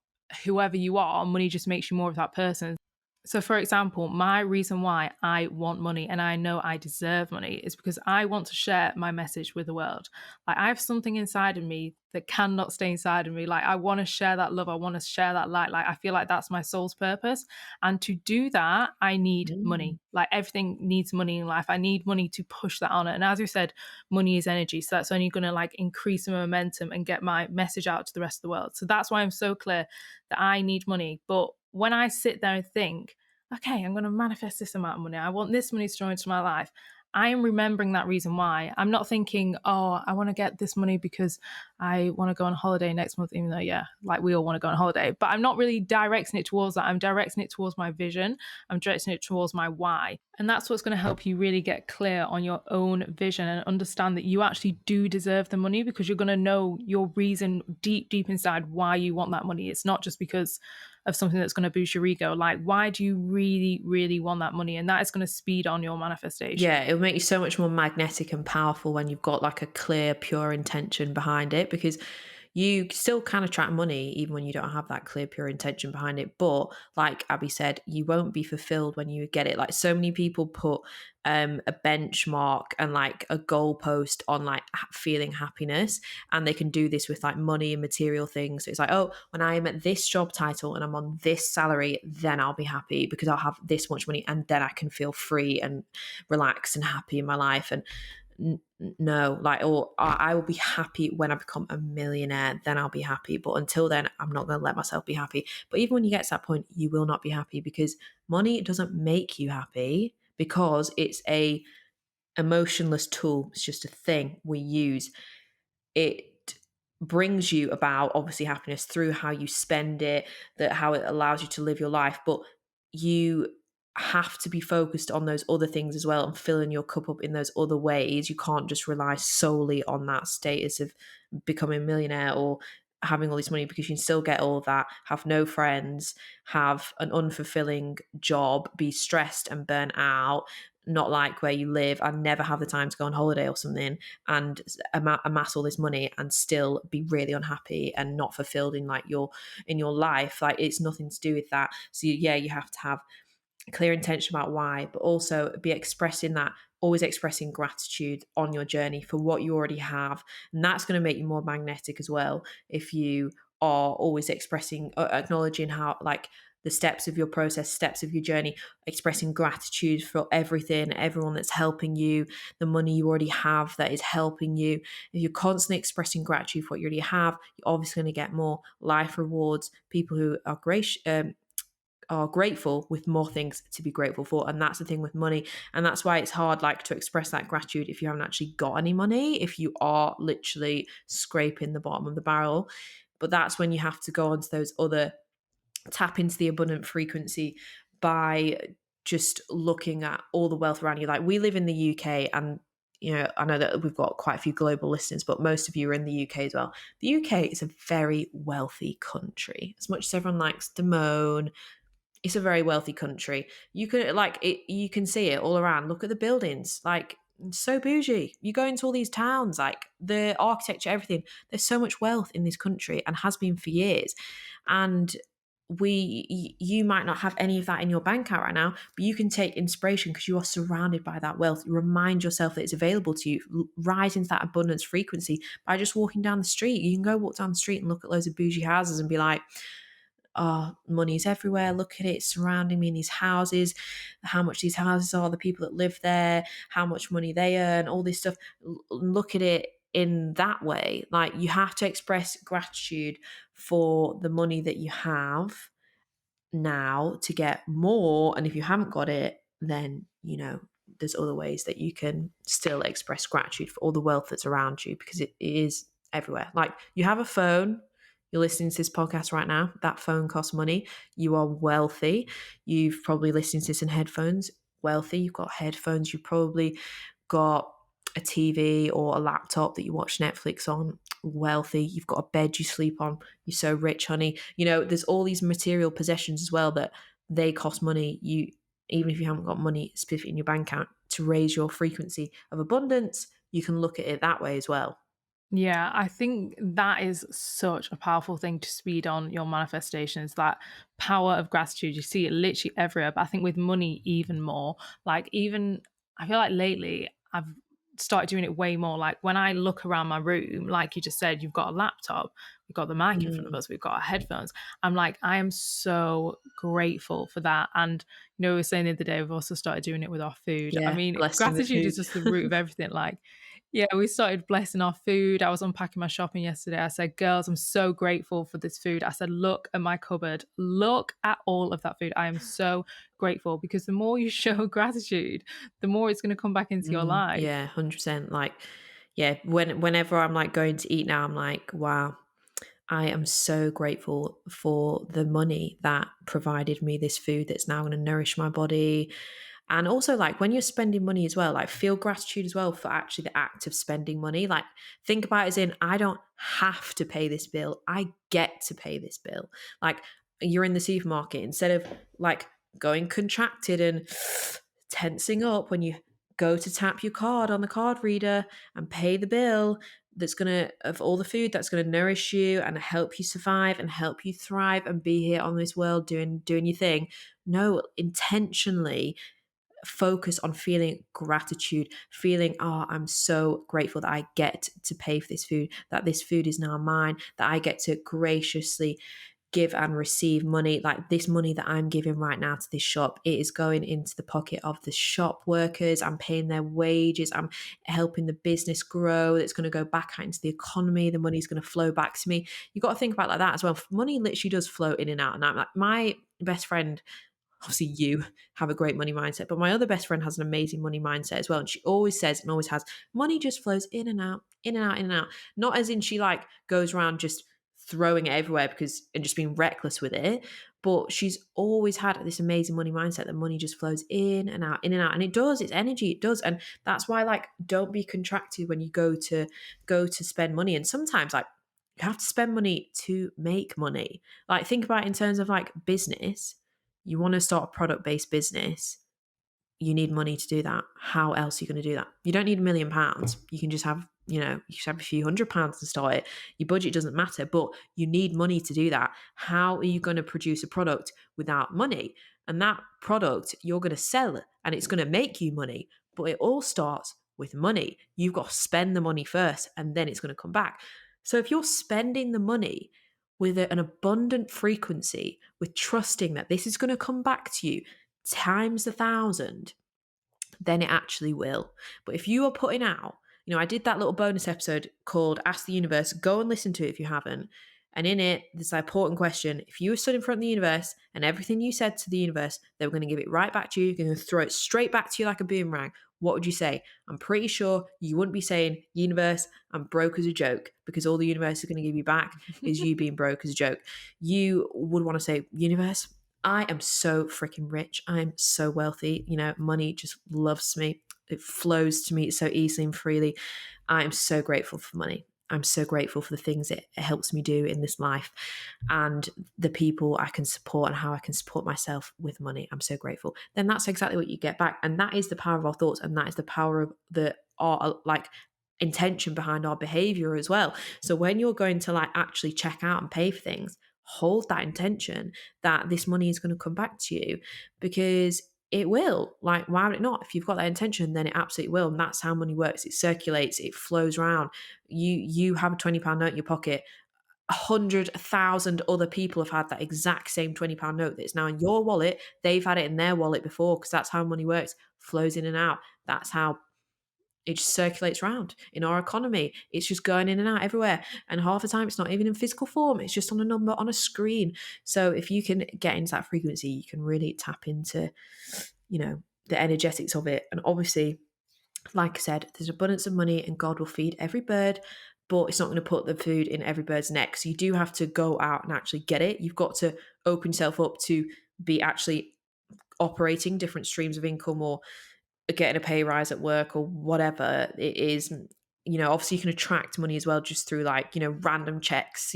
whoever you are, money just makes you more of that person. So, for example, my reason why I want money and I know I deserve money is because I want to share my message with the world. Like, I have something inside of me that cannot stay inside of me. Like, I want to share that love. I want to share that light. Like, I feel like that's my soul's purpose. And to do that, I need Mm. money. Like, everything needs money in life. I need money to push that on it. And as you said, money is energy. So, that's only going to like increase the momentum and get my message out to the rest of the world. So, that's why I'm so clear that I need money. But when I sit there and think, okay, I'm going to manifest this amount of money. I want this money to join into my life. I am remembering that reason why. I'm not thinking, oh, I want to get this money because I want to go on holiday next month, even though, yeah, like we all want to go on holiday. But I'm not really directing it towards that. I'm directing it towards my vision. I'm directing it towards my why. And that's what's going to help you really get clear on your own vision and understand that you actually do deserve the money because you're going to know your reason deep, deep inside why you want that money. It's not just because of something that's going to boost your ego. Like, why do you really, really want that money? And that is going to speed on your manifestation. Yeah, it'll make you so much more magnetic and powerful when you've got like a clear, pure intention behind it, because you still can attract money even when you don't have that clear, pure intention behind it. But like Abby said, you won't be fulfilled when you get it. Like so many people put a benchmark and like a goalpost on like feeling happiness, and they can do this with like money and material things. So it's like, oh, when I am at this job title and I'm on this salary, then I'll be happy because I'll have this much money, and then I can feel free and relaxed and happy in my life. And no, like, or I will be happy when I become a millionaire, then I'll be happy. But until then, I'm not going to let myself be happy. But even when you get to that point, you will not be happy because money doesn't make you happy, because it's a emotionless tool. It's just a thing we use. It brings you about obviously happiness through how you spend it, that how it allows you to live your life, but you have to be focused on those other things as well and filling your cup up in those other ways. You can't just rely solely on that status of becoming a millionaire or having all this money, because you can still get all of that, have no friends, have an unfulfilling job, be stressed and burnt out, not like where you live, and never have the time to go on holiday or something, and amass all this money and still be really unhappy and not fulfilled in like your life. Like it's nothing to do with that. So yeah, you have to have a clear intention about why, but also be expressing that, always expressing gratitude on your journey for what you already have. And that's going to make you more magnetic as well. If you are always expressing, acknowledging how, like, the steps of your process, steps of your journey, expressing gratitude for everything, everyone that's helping you, the money you already have that is helping you. If you're constantly expressing gratitude for what you already have, you're obviously going to get more life rewards, people who are gracious, are grateful with more things to be grateful for. And that's the thing with money. And that's why it's hard like to express that gratitude if you haven't actually got any money, if you are literally scraping the bottom of the barrel. But that's when you have to go onto those other, tap into the abundant frequency by just looking at all the wealth around you. Like we live in the UK, and you know, I know that we've got quite a few global listeners, but most of you are in the UK as well. The UK is a very wealthy country. As much as everyone likes to moan, It's a very wealthy country. You can like it. You can see it all around. Look at the buildings. Like it's so bougie. You go into all these towns, like the architecture, everything. There's so much wealth in this country and has been for years. And you might not have any of that in your bank account right now, but you can take inspiration because you are surrounded by that wealth. You remind yourself that it's available to you. Rise into that abundance frequency by just walking down the street. You can go walk down the street and look at loads of bougie houses and be like, oh, money's everywhere. Look at it surrounding me in these houses, how much these houses are, the people that live there, how much money they earn, all this stuff. Look at it in that way. Like you have to express gratitude for the money that you have now to get more. And if you haven't got it, then, there's other ways that you can still express gratitude for all the wealth that's around you because it is everywhere. Like you have a phone, you're listening to this podcast right now, that phone costs money. You are wealthy. You've probably listened to this in headphones, wealthy. You've got headphones, you've probably got a TV or a laptop that you watch Netflix on, wealthy. You've got a bed you sleep on. You're so rich, honey. There's all these material possessions as well that they cost money. Even if you haven't got money specifically in your bank account to raise your frequency of abundance, you can look at it that way as well. Yeah, I think that is such a powerful thing to speed on your manifestations, that power of gratitude. You see it literally everywhere, but I think with money, even more. Like, even I feel like lately I've started doing it way more. Like, when I look around my room, like you just said, you've got a laptop, we've got the mic in front of Mm, us, we've got our headphones. I'm like, I am so grateful for that. And, we were saying the other day, we've also started doing it with our food. I yeah, mean, blessing the gratitude food. is just the root of everything. Like, yeah, we started blessing our food. I was unpacking my shopping yesterday. I said, girls, I'm so grateful for this food. I said, look at my cupboard. Look at all of that food. I am so grateful because the more you show gratitude, the more it's going to come back into your Yeah, life. 100%. Like, yeah, whenever I'm like going to eat now, I'm like, wow, I am so grateful for the money that provided me this food that's now going to nourish my body. And also, like, when you're spending money as well, like, feel gratitude as well for actually the act of spending money. Like, think about it as in, I don't have to pay this bill, I get to pay this bill. Like, you're in the supermarket, instead of like going contracted and tensing up when you go to tap your card on the card reader and pay the bill that's going to of all the food that's going to nourish you and help you survive and help you thrive and be here on this world doing your thing. No, intentionally focus on feeling gratitude, feeling, oh, I'm so grateful that I get to pay for this food, that this food is now mine, that I get to graciously give and receive money. Like this money that I'm giving right now to this shop, it is going into the pocket of the shop workers. I'm paying their wages. I'm helping the business grow. It's going to go back out into the economy. The money's going to flow back to me. You've got to think about like that as well. Money literally does flow in and out. And I'm like, my best friend, obviously you have a great money mindset, but my other best friend has an amazing money mindset as well. And she always says and always has, money just flows in and out, in and out, in and out. Not as in she like goes around just throwing it everywhere because and just being reckless with it, but she's always had this amazing money mindset that money just flows in and out, in and out. And it does, it's energy, it does. And that's why, like, don't be contracted when you go to spend money. And sometimes like you have to spend money to make money. Like, think about it in terms of like business. You want to start a product-based business, you need money to do that. How else are you going to do that? You don't need £1 million. You can just have, you just have a few £100s to start it. Your budget doesn't matter, but you need money to do that. How are you going to produce a product without money? And that product you're going to sell and it's going to make you money, but it all starts with money. You've got to spend the money first and then it's going to come back. So if you're spending the money with an abundant frequency, with trusting that this is going to come back to you times 1,000, then it actually will. But if you are putting out, I did that little bonus episode called Ask the Universe. Go and listen to it if you haven't. And in it, there's an important question. If you were stood in front of the universe and everything you said to the universe, they were going to give it right back to you, you're going to throw it straight back to you like a boomerang. What would you say? I'm pretty sure you wouldn't be saying, universe, I'm broke as a joke, because all the universe is going to give you back is you being broke as a joke. You would want to say, universe, I am so freaking rich. I'm so wealthy. Money just loves me. It flows to me so easily and freely. I am so grateful for money. I'm so grateful for the things it helps me do in this life, and the people I can support and how I can support myself with money. I'm so grateful. Then that's exactly what you get back. And that is the power of our thoughts. And that is the power of our like intention behind our behavior as well. So when you're going to like actually check out and pay for things, hold that intention that this money is going to come back to you, because it will. Like, why would it not? If you've got that intention, then it absolutely will. And that's how money works. It circulates, it flows around. You have a £20 note in your pocket. 100,000 other people have had that exact same £20 note that's now in your wallet. They've had it in their wallet before, because that's how money works. Flows in and out. That's how it just circulates around in our economy. It's just going in and out everywhere. And half the time, it's not even in physical form. It's just on a number on a screen. So if you can get into that frequency, you can really tap into, the energetics of it. And obviously, like I said, there's abundance of money and God will feed every bird, but it's not going to put the food in every bird's neck. So you do have to go out and actually get it. You've got to open yourself up to be actually operating different streams of income, or getting a pay rise at work, or whatever it is. Obviously you can attract money as well, just through like, random checks,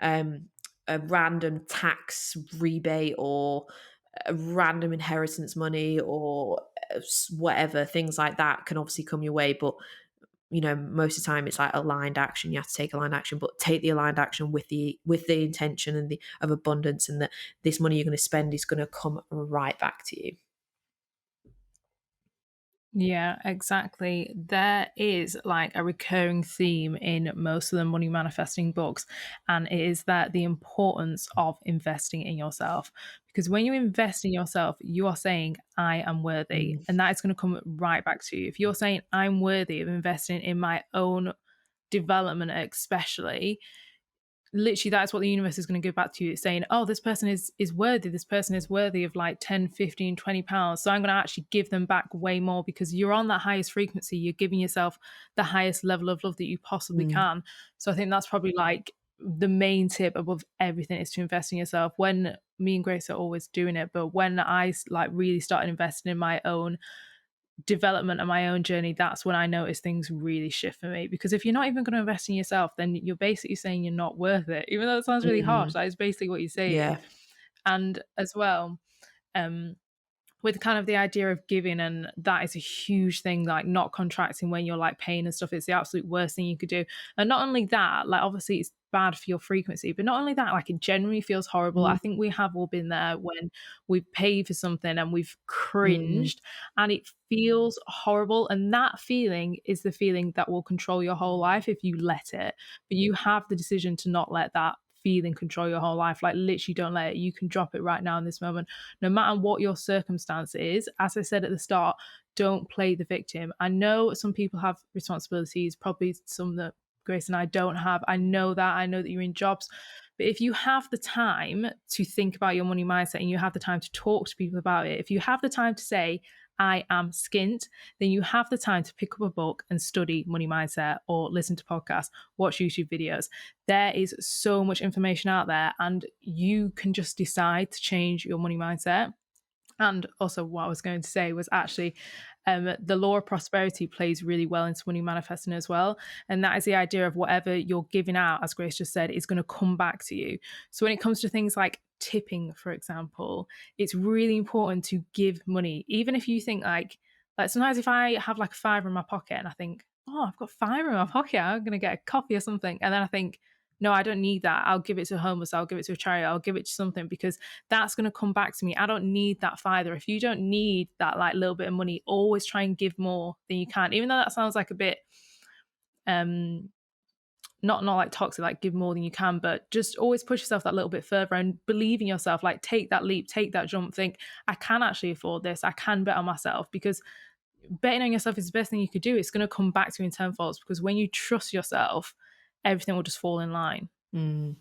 um, a random tax rebate, or a random inheritance money, or whatever. Things like that can obviously come your way, but most of the time it's like aligned action. You have to take aligned action, but take the aligned action with the intention and the of abundance, and that this money you're going to spend is going to come right back to you. Yeah, exactly. There is like a recurring theme in most of the money manifesting books, and it is that the importance of investing in yourself. Because when you invest in yourself, you are saying, I am worthy, Mm. and that is going to come right back to you. If you're saying, I'm worthy of investing in my own development, especially, literally that's what the universe is going to give back to you. It's saying, oh, this person is worthy, this person is worthy of like 10, 15, 20 pounds, so I'm going to actually give them back way more, because you're on that highest frequency. You're giving yourself the highest level of love that you possibly Mm. can. So I think that's probably like the main tip above everything, is to invest in yourself. When me and Grace are always doing it, but when I like really started investing in my own development and my own journey, that's when I notice things really shift for me. Because if you're not even going to invest in yourself, then you're basically saying you're not worth it. Even though it sounds really harsh, Mm. that is basically what you're saying. Yeah. And as well, um, with kind of the idea of giving, and that is a huge thing, like not contracting when you're like paying and stuff. It's the absolute worst thing you could do. And not only that, like obviously it's bad for your frequency, but not only that, like it generally feels horrible. Mm. I think we have all been there when we've paid for something and we've Mm. cringed, and it feels horrible. And that feeling is the feeling that will control your whole life if you let it. But you have the decision to not let that feeling control your whole life. Like literally don't let it. You can drop it right now in this moment, no matter what your circumstance is. As I said at the start, don't play the victim. I know some people have responsibilities, probably some that Grace and I don't have. I know that. I know that you're in jobs. But if you have the time to think about your money mindset, and you have the time to talk to people about it, if you have the time to say, I am skint, then you have the time to pick up a book and study money mindset, or listen to podcasts, watch YouTube videos. There is so much information out there, and you can just decide to change your money mindset. And also, what I was going to say was actually the law of prosperity plays really well into money manifesting as well. And that is the idea of whatever you're giving out, as Grace just said, is going to come back to you. So when it comes to things like tipping, for example, it's really important to give money. Even if you think like sometimes if I have like a fiver in my pocket and I think, oh, I've got five in my pocket, I'm going to get a coffee or something. And then I think, no, I don't need that. I'll give it to a homeless. I'll give it to a charity. I'll give it to something, because that's going to come back to me. I don't need that fiver. If you don't need that like little bit of money, always try and give more than you can. Even though that sounds like a bit um not like toxic, like give more than you can, but just always push yourself that little bit further and believe in yourself. Like take that leap, take that jump, think, I can actually afford this. I can bet on myself, because betting on yourself is the best thing you could do. It's going to come back to you in tenfold, because when you trust yourself, everything will just fall in line. Mm.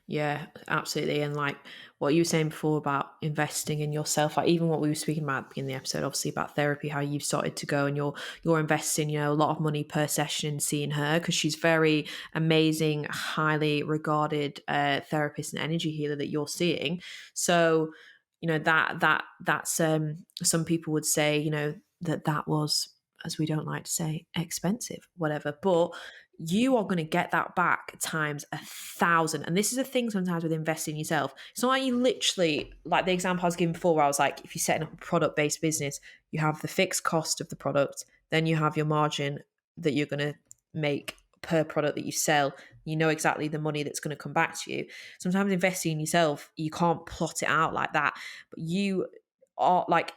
Yeah, absolutely. And like what you were saying before about investing in yourself, like even what we were speaking about at the beginning of the episode, obviously about therapy, how you've started to go and you're investing, a lot of money per session in seeing her, because she's very amazing, highly regarded therapist and energy healer that you're seeing. So, that's some people would say, that was, as we don't like to say, expensive, whatever. But you are going to get that back times 1,000. And this is a thing sometimes with investing in yourself. It's not like you literally, like the example I was giving before, where I was like, if you're setting up a product based business, you have the fixed cost of the product, then you have your margin that you're going to make per product that you sell. You know exactly the money that's going to come back to you. Sometimes investing in yourself, you can't plot it out like that, but you are like,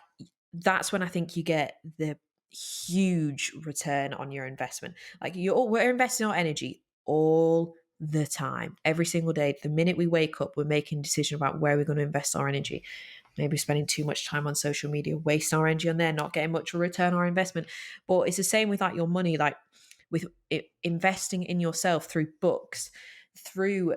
that's when I think you get the huge return on your investment. Like we're investing our energy all the time, every single day. The minute we wake up, we're making a decision about where we're going to invest our energy. Maybe spending too much time on social media, wasting our energy on there, not getting much return on our investment. But it's the same with like your money, like with investing in yourself through books, through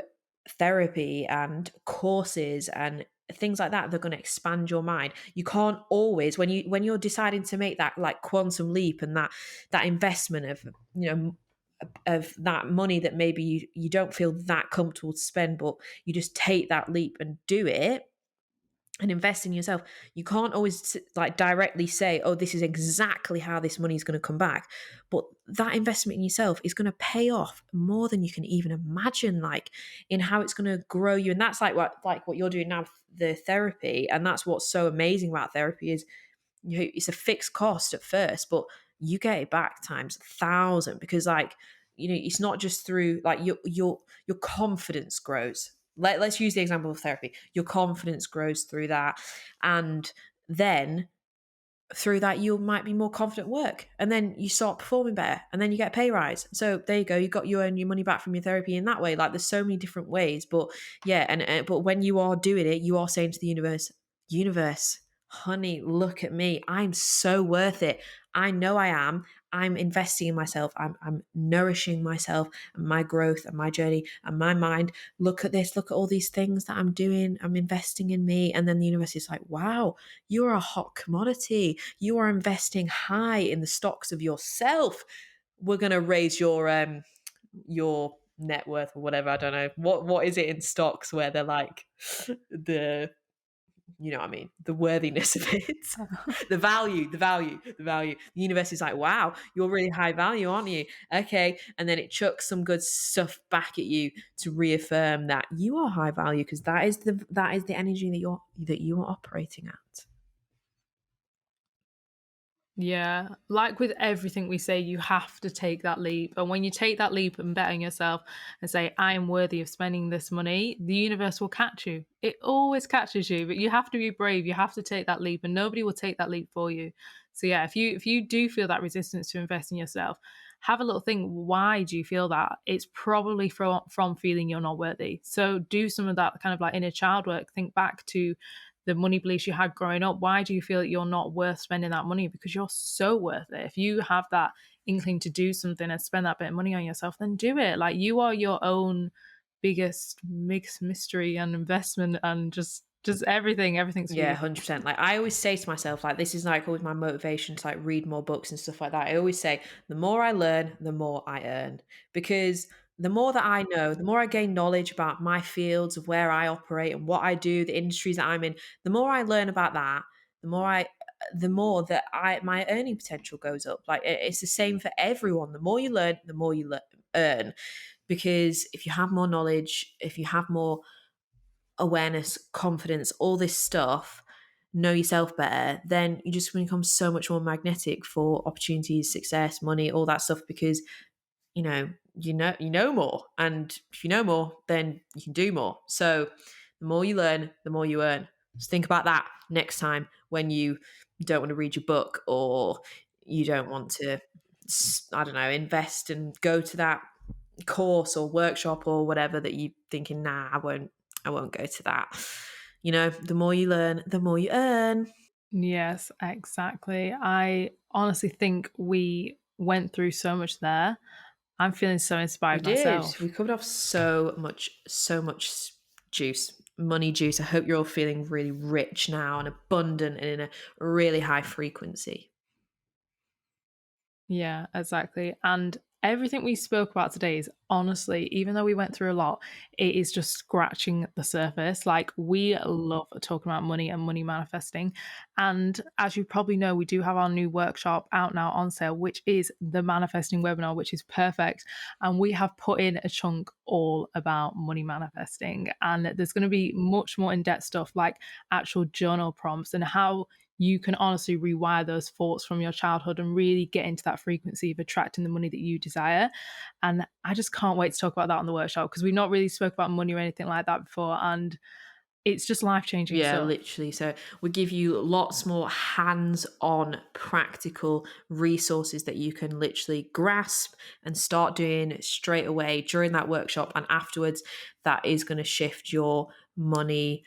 therapy and courses and things like that. They're going to expand your mind. You can't always, when you're deciding to make that like quantum leap and that investment of, of that money that maybe you don't feel that comfortable to spend, but you just take that leap and do it and invest in yourself. You can't always like directly say, oh, this is exactly how this money is going to come back. But that investment in yourself is going to pay off more than you can even imagine, like in how it's going to grow you. And that's like what you're doing now, the therapy. And that's what's so amazing about therapy is, it's a fixed cost at first, but you get it back times 1,000, because like, it's not just through like your confidence grows. Let's use the example of therapy. Your confidence grows through that. And then through that, you might be more confident at work. And then you start performing better. And then you get a pay rise. So there you go. You earn your money back from your therapy in that way. Like there's so many different ways. But yeah, but when you are doing it, you are saying to the universe, honey, look at me. I'm so worth it. I know I am. I'm investing in myself. I'm nourishing myself and my growth and my journey and my mind. Look at this. Look at all these things that I'm doing. I'm investing in me. And then the universe is like, wow, you're a hot commodity. You are investing high in the stocks of yourself. We're going to raise your net worth or whatever. I don't know. What is it in stocks where they're like the, you know what I mean? The worthiness of it, the value. The universe is like, wow, you're really high value, aren't you? Okay. And then it chucks some good stuff back at you to reaffirm that you are high value, because that is the energy that you are operating at. Yeah, like with everything we say, you have to take that leap. And when you take that leap and bet on yourself and say, I am worthy of spending this money, the universe will catch you. It always catches you, but you have to be brave. You have to take that leap, and nobody will take that leap for you. So yeah, if you do feel that resistance to invest in yourself, have a little think, why do you feel that? It's probably from feeling you're not worthy. So do some of that kind of like inner child work. Think back to the money beliefs you had growing up. Why do you feel that you're not worth spending that money? Because you're so worth it. If you have that inkling to do something and spend that bit of money on yourself, then do it. Like you are your own biggest mixed mystery and investment, and just everything's for Yeah, you. 100%. Like I always say to myself, like this is like always my motivation to like read more books and stuff like that. I always say, the more I learn, the more I earn. Because the more that I know, the more I gain knowledge about my fields of where I operate and what I do, the industries that I'm in, the more I learn about that, the more that my earning potential goes up. Like it's the same for everyone. The more you learn, the more you earn. Because if you have more knowledge, if you have more awareness, confidence, all this stuff, know yourself better, then you just become so much more magnetic for opportunities, success, money, all that stuff, because you know more. And if you know more, then you can do more. So the more you learn, the more you earn. Just think about that next time when you don't want to read your book, or you don't want to, I don't know, invest and go to that course or workshop or whatever that you thinking, nah, I won't go to that. The more you learn, the more you earn. Yes, exactly. I honestly think we went through so much there. I'm feeling so We inspired did. We myself. covered off so much juice, money juice. I hope you're all feeling really rich now and abundant and in a really high frequency. Yeah, exactly. And everything we spoke about today is honestly, even though we went through a lot, it is just scratching the surface. Like, we love talking about money and money manifesting. And as you probably know, we do have our new workshop out now on sale, which is the manifesting webinar, which is perfect. And we have put in a chunk all about money manifesting. And there's going to be much more in depth stuff like actual journal prompts and how you can honestly rewire those thoughts from your childhood and really get into that frequency of attracting the money that you desire. And I just can't wait to talk about that on the workshop because we've not really spoke about money or anything like that before. And it's just life changing Yeah, stuff. literally. So we give you lots more hands-on practical resources that you can literally grasp and start doing straight away during that workshop and afterwards. That is going to shift your money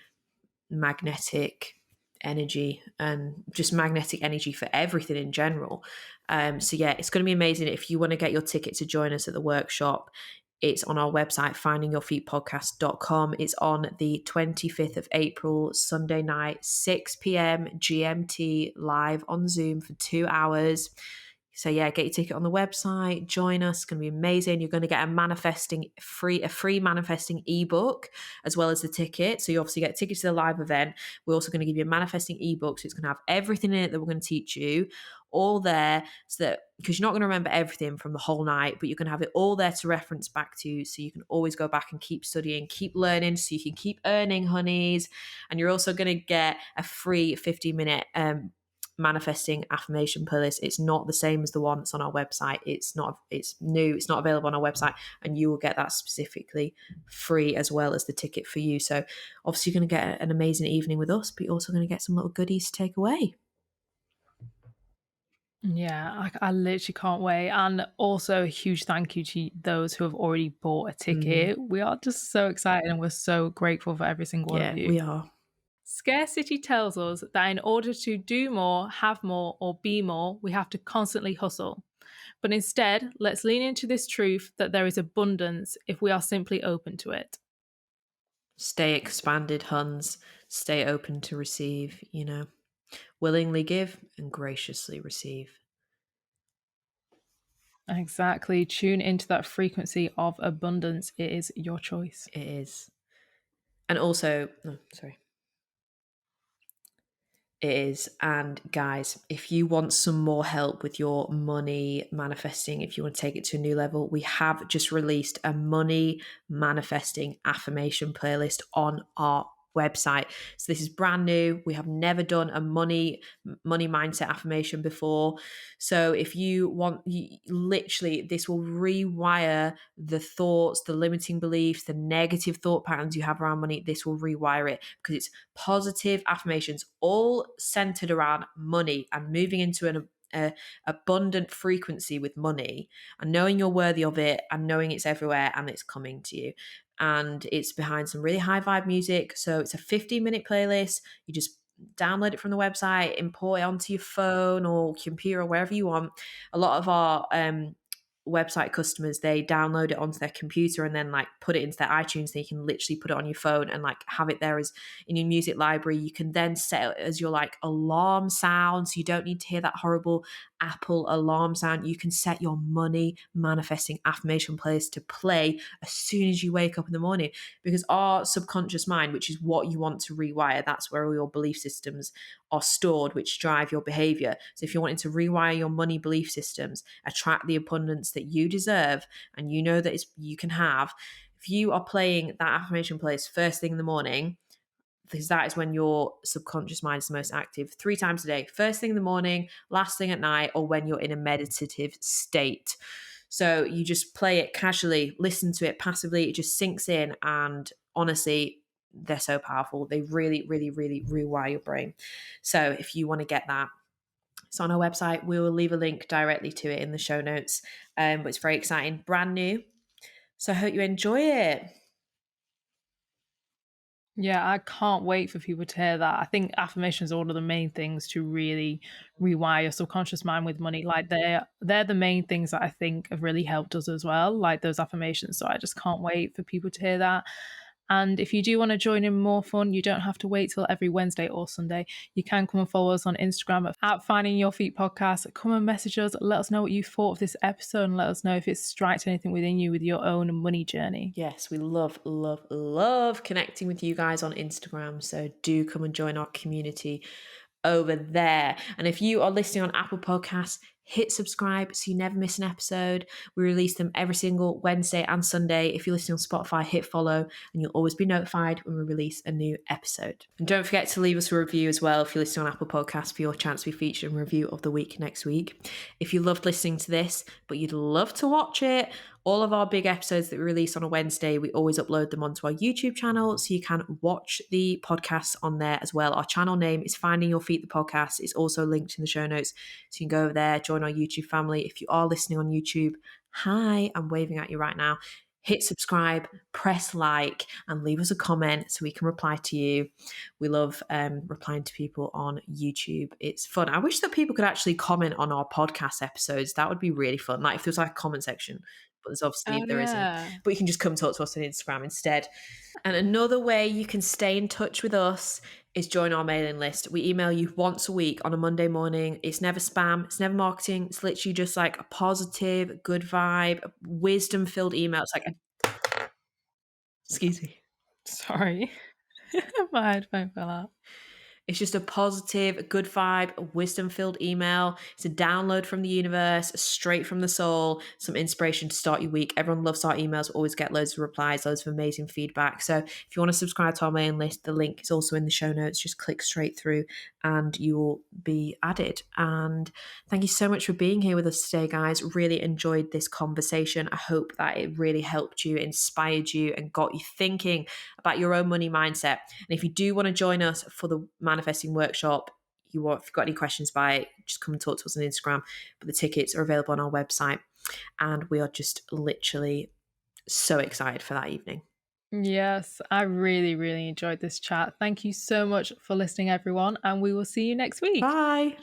magnetic energy and just magnetic energy for everything in general. So yeah, it's going to be amazing. If you want to get your ticket to join us at the workshop, it's on our website, findingyourfeetpodcast.com. It's on the 25th of April, Sunday night, 6 p.m. GMT, live on Zoom for 2 hours. So yeah, get your ticket on the website, join us. It's going to be amazing. You're going to get a free manifesting ebook as well as the ticket. So you obviously get tickets to the live event. We're also going to give you a manifesting ebook. So it's going to have everything in it that we're going to teach you all there, so that because you're not going to remember everything from the whole night, but you're going to have it all there to reference back to, so you can always go back and keep studying, keep learning, so you can keep earning, honeys. And you're also going to get a free 15-minute manifesting affirmation playlist. It's not the same as the one that's on our website. It's new, it's not available on our website, and you will get that specifically free as well as the ticket for you. So obviously you're going to get an amazing evening with us, but you're also going to get some little goodies to take away. Yeah, I literally can't wait. And also a huge thank you to those who have already bought a ticket. We are just so excited and we're so grateful for every single one of Yeah, you. we are. Scarcity tells us that in order to do more, have more, or be more, we have to constantly hustle. But instead, let's lean into this truth that there is abundance if we are simply open to it. Stay expanded, Huns. Stay open to receive, willingly give and graciously receive. Exactly. Tune into that frequency of abundance. It is your choice. It is. And also, sorry. It is. And guys, if you want some more help with your money manifesting, if you want to take it to a new level, we have just released a money manifesting affirmation playlist on our website. So this is brand new. We have never done a money mindset affirmation before. So if you want, literally, this will rewire the thoughts, the limiting beliefs, the negative thought patterns you have around money. This will rewire it because it's positive affirmations, all centered around money and moving into an abundant frequency with money and knowing you're worthy of it and knowing it's everywhere and it's coming to you. And it's behind some really high vibe music. So it's a 15-minute playlist. You just download it from the website, import it onto your phone or computer or wherever you want. A lot of our website customers, they download it onto their computer and then like put it into their iTunes, so you can literally put it on your phone and like have it there as in your music library. You can then set it as your like alarm sound, so you don't need to hear that horrible Apple alarm sound. You can set your money manifesting affirmation playlist to play as soon as you wake up in the morning, because our subconscious mind, which is what you want to rewire, that's where all your belief systems are stored, which drive your behavior. So if you're wanting to rewire your money belief systems, attract the abundance that you deserve and you know that you can have, if you are playing that affirmation playlist first thing in the morning, because that is when your subconscious mind is the most active, 3 times a day, first thing in the morning, last thing at night, or when you're in a meditative state. So you just play it casually, listen to it passively, it just sinks in, and honestly, they're so powerful. They really, really, really rewire your brain. So if you want to get that, it's on our website. We will leave a link directly to it in the show notes. But it's very exciting, brand new. So I hope you enjoy it. Yeah, I can't wait for people to hear that. I think affirmations are one of the main things to really rewire your subconscious mind with money. Like they're the main things that I think have really helped us as well, like those affirmations. So I just can't wait for people to hear that. And if you do want to join in more fun, you don't have to wait till every Wednesday or Sunday. You can come and follow us on Instagram at Finding Your Feet Podcast. Come and message us. Let us know what you thought of this episode and let us know if it strikes anything within you with your own money journey. Yes, we love, love, love connecting with you guys on Instagram. So do come and join our community over there. And if you are listening on Apple Podcasts, hit subscribe so you never miss an episode. We release them every single Wednesday and Sunday. If you're listening on Spotify, hit follow and you'll always be notified when we release a new episode. And don't forget to leave us a review as well if you're listening on Apple Podcasts for your chance to be featured in Review of the Week next week. If you loved listening to this, but you'd love to watch it, all of our big episodes that we release on a Wednesday, we always upload them onto our YouTube channel, so you can watch the podcasts on there as well. Our channel name is Finding Your Feet, the podcast. It's also linked in the show notes, so you can go over there, join our YouTube family. If you are listening on YouTube, hi, I'm waving at you right now. Hit subscribe, press like, and leave us a comment so we can reply to you. We love replying to people on YouTube. It's fun. I wish that people could actually comment on our podcast episodes. That would be really fun. Like if there was like a comment section, but there's obviously Oh, there isn't. yeah. But you can just come talk to us on Instagram instead. And another way you can stay in touch with us is join our mailing list. We email you once a week on a Monday morning. It's never spam. It's never marketing. It's literally just like a positive, good vibe, wisdom-filled email. It's like excuse me. Sorry. My headphone fell out. It's just a positive, good vibe, wisdom filled email. It's a download from the universe, straight from the soul, some inspiration to start your week. Everyone loves our emails. We always get loads of replies, loads of amazing feedback. So if you want to subscribe to our mailing list, the link is also in the show notes. Just click straight through and you will be added. And thank you so much for being here with us today, guys. Really enjoyed this conversation. I hope that it really helped you, inspired you, and got you thinking about your own money mindset. And if you do want to join us for the manifesting workshop, if you've got any questions by it, just come and talk to us on Instagram. But the tickets are available on our website. And we are just literally so excited for that evening. Yes, I really, really enjoyed this chat. Thank you so much for listening, everyone, and we will see you next week. Bye.